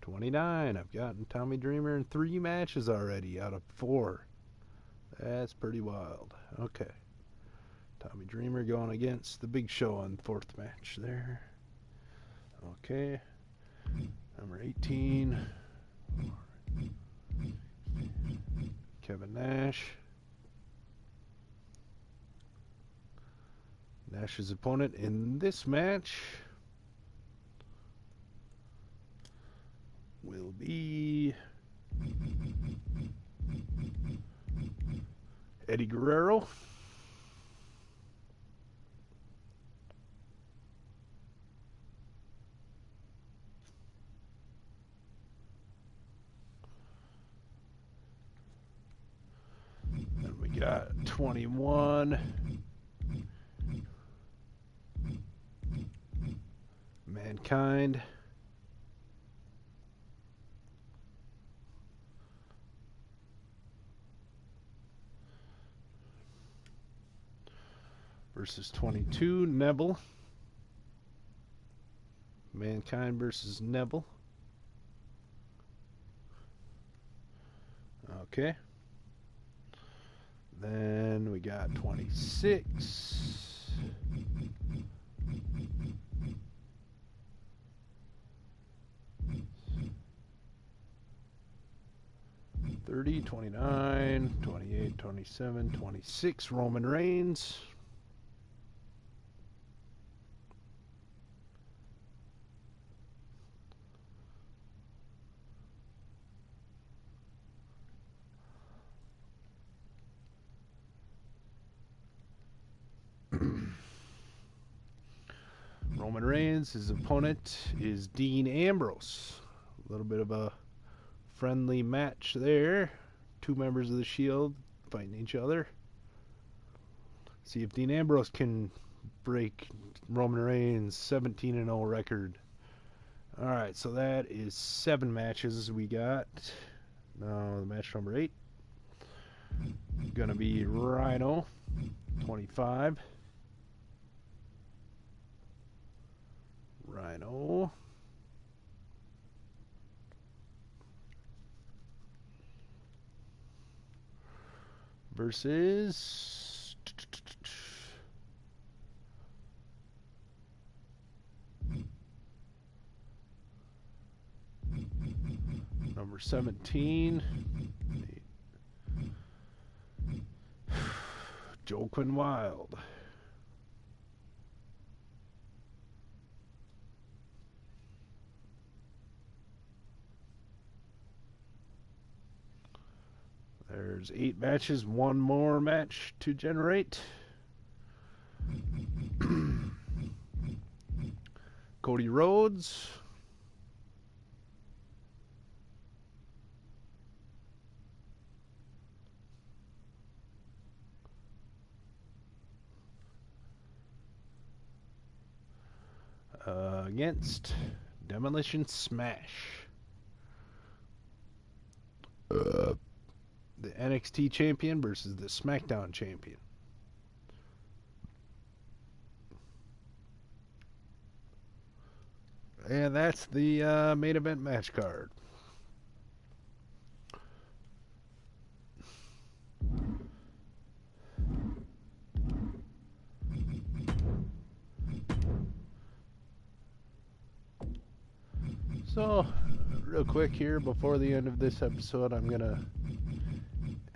29. I've gotten Tommy Dreamer in 3 matches already out of 4. That's pretty wild. Okay. Tommy Dreamer going against The Big Show on 4th match there. Okay. Number 18. Kevin Nash. Nash's opponent in this match will be Eddie Guerrero. And we got 21. Mankind. Versus 22, Neville. Mankind versus Neville. Okay. Then we got 26. 30, 29, 28, 27, 26, Roman Reigns. Roman Reigns, his opponent is Dean Ambrose. A little bit of a friendly match there. 2 members of the Shield fighting each other. See if Dean Ambrose can break Roman Reigns' 17-0 record. Alright, so that is 7 matches we got. Now the match number 8. Gonna be Rhino, 25. Rhino. Versus number 17, Joaquin Wilde. There's 8 matches, 1 more match to generate. Cody Rhodes. Against Demolition Smash. The NXT champion versus the SmackDown champion. And that's the main event match card. So, real quick here, before the end of this episode, I'm going to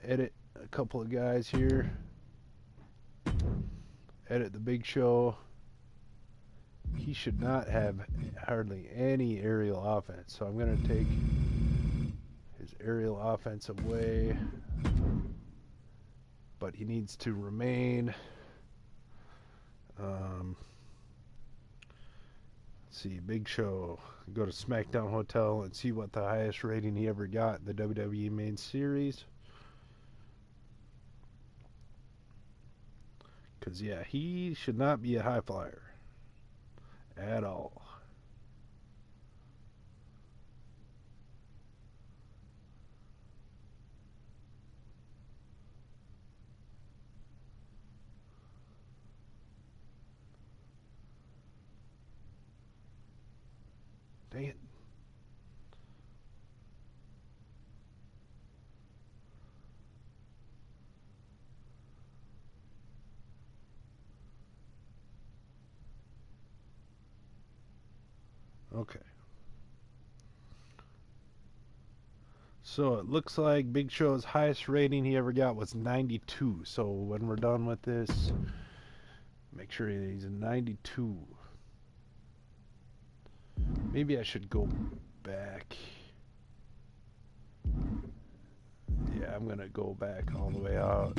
edit a couple of guys here. Edit the Big Show. He should not have hardly any aerial offense, so I'm going to take his aerial offense away. But he needs to remain. Let's see, Big Show. Go to SmackDown Hotel and see what the highest rating he ever got in the WWE main series. Because, yeah, he should not be a high flyer at all. Dang it. Okay. So it looks like Big Show's highest rating he ever got was 92. So when we're done with this, make sure he's a 92. Maybe I should go back. Yeah, I'm going to go back all the way out.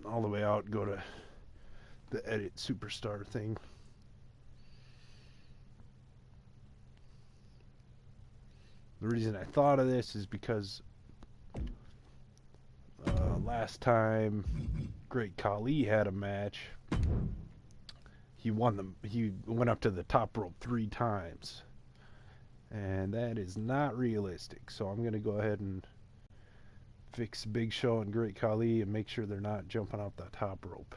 All the way out, go to the edit superstar thing. The reason I thought of this is because last time Great Khali had a match, he won he went up to the top rope 3 times, and that is not realistic. So I'm gonna go ahead and fix Big Show and Great Khali and make sure they're not jumping off the top rope.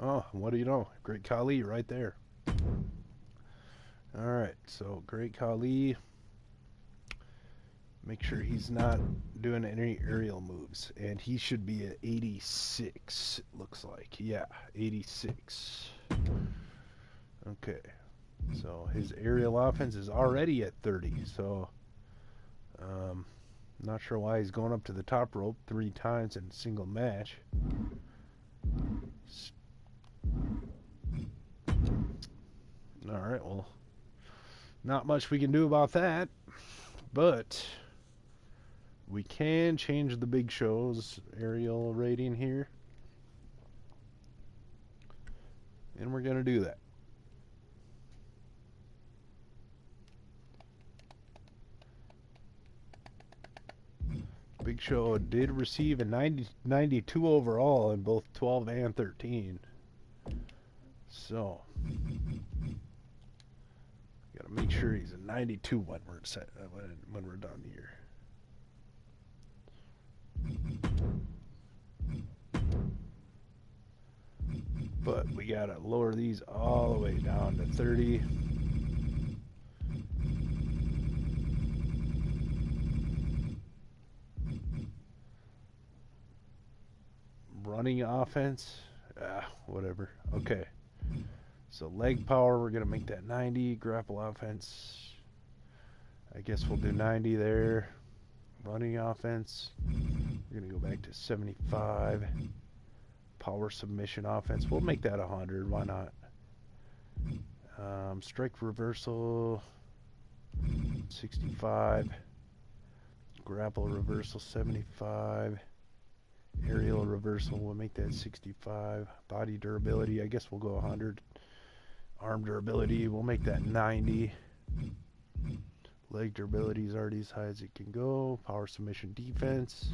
Oh, what do you know? Great Khali right there. Alright, so Great Khali. Make sure he's not doing any aerial moves. And he should be at 86, it looks like. Yeah, 86. Okay. So his aerial offense is already at 30. So, not sure why he's going up to the top rope 3 times in a single match. Alright, well, not much we can do about that, but we can change the Big Show's aerial rating here, and we're going to do that. Big Show did receive a 92 overall in both 12 and 13. So, gotta make sure he's a 92 when we're done here. But we gotta lower these all the way down to 30. Running offense, whatever. Okay. So leg power, we're going to make that 90. Grapple offense, I guess we'll do 90 there. Running offense, we're going to go back to 75. Power submission offense. We'll make that 100. Why not? Strike reversal 65. Grapple reversal 75. Aerial reversal, we'll make that 65. Body durability, I guess we'll go 100. Arm durability, we'll make that 90. Leg durability is already as high as it can go. Power submission defense,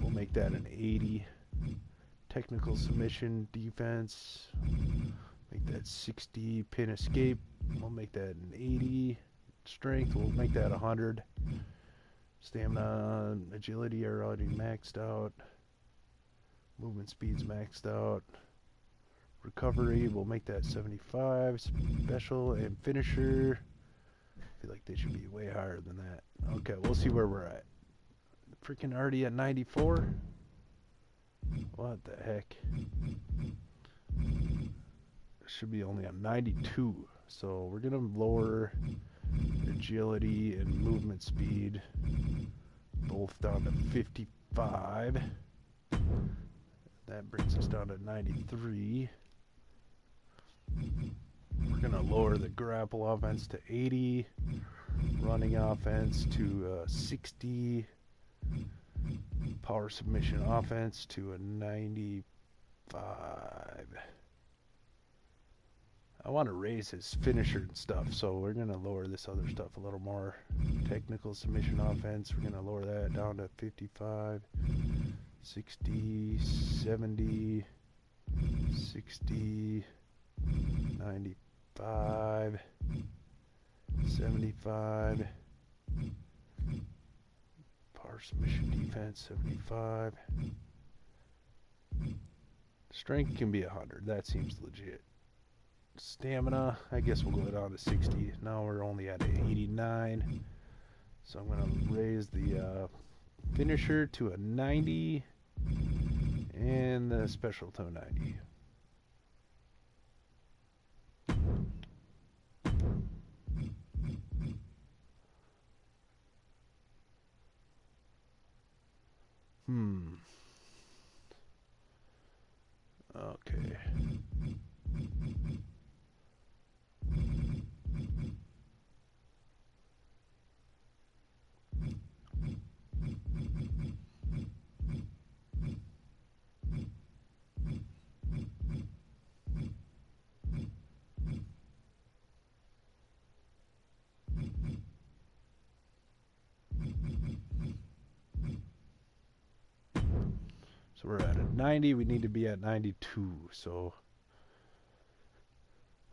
we'll make that an 80. Technical submission defense, make that 60. Pin escape, we'll make that an 80. Strength, we'll make that 100. Stamina, agility are already maxed out. Movement speed's maxed out. Recovery, we'll make that 75. Special and finisher, I feel like they should be way higher than that. Okay, we'll see where we're at. Freaking already at 94? What the heck? Should be only on 92. So we're gonna lower agility and movement speed both down to 55. That brings us down to 93. We're gonna lower the grapple offense to 80, running offense to 60, power submission offense to a 95. I want to raise his finisher and stuff, so we're going to lower this other stuff a little more. Technical submission offense, we're going to lower that down to 55, 60, 70, 60, 95, 75, power submission defense, 75. Strength can be 100, that seems legit. Stamina, I guess we'll go down to 60. Now we're only at 89. So I'm going to raise the finisher to a 90 and the special to a 90. Okay. So we're at a 90. We need to be at 92. So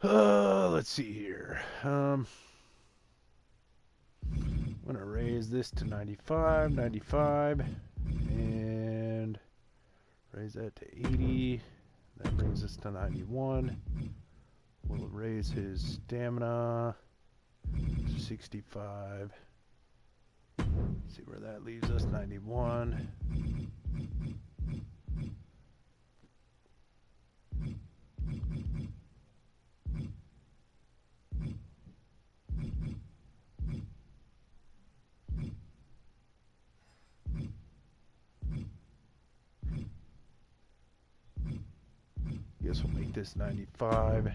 let's see here. I'm going to raise this to 95, 95, and raise that to 80. That brings us to 91. We'll raise his stamina to 65. See where that leaves us, 91. Guess we'll make this 95.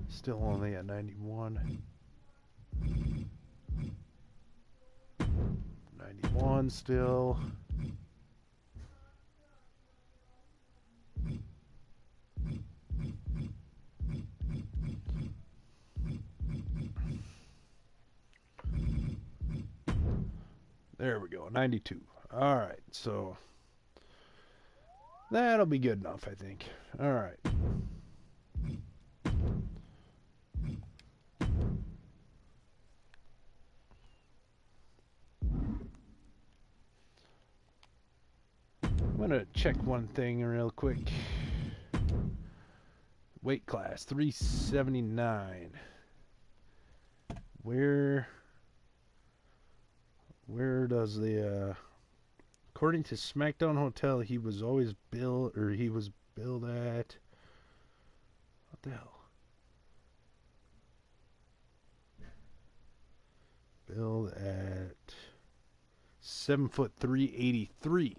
Still only at 91. 91 still. There we go, 92. All right, so that'll be good enough, I think. All right. I'm going to check one thing real quick. Weight class 379. Where does the according to SmackDown Hotel, he was billed at, what the hell? Billed at 7'3", 83.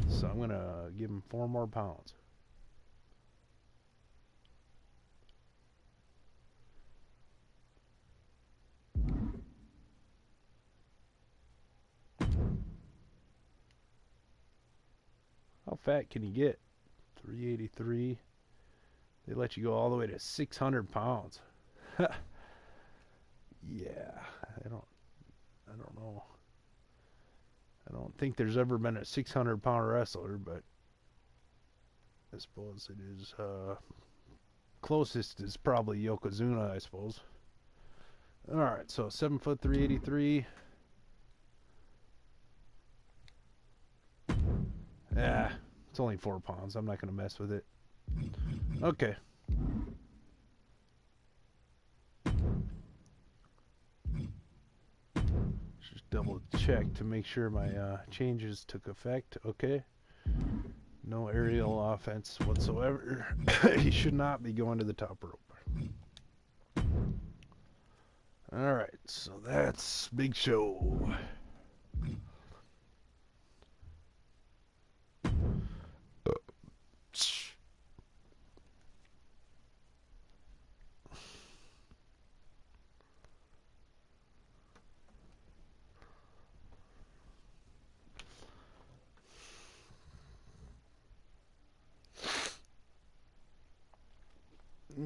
So I'm going to give him 4 more pounds. How fat can you get? 383. They let you go all the way to 600 pounds. Yeah, I don't know. I don't think there's ever been a 600-pound wrestler, but I suppose it is. Closest is probably Yokozuna, I suppose. All right, so 7 foot 383. Yeah, it's only 4 pounds. I'm not going to mess with it. Okay. Just double check to make sure my changes took effect. Okay. No aerial offense whatsoever. He should not be going to the top rope. Alright, so that's Big Show.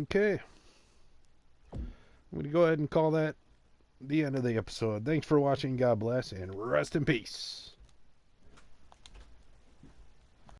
Okay. I'm going to go ahead and call that the end of the episode. Thanks for watching. God bless and rest in peace.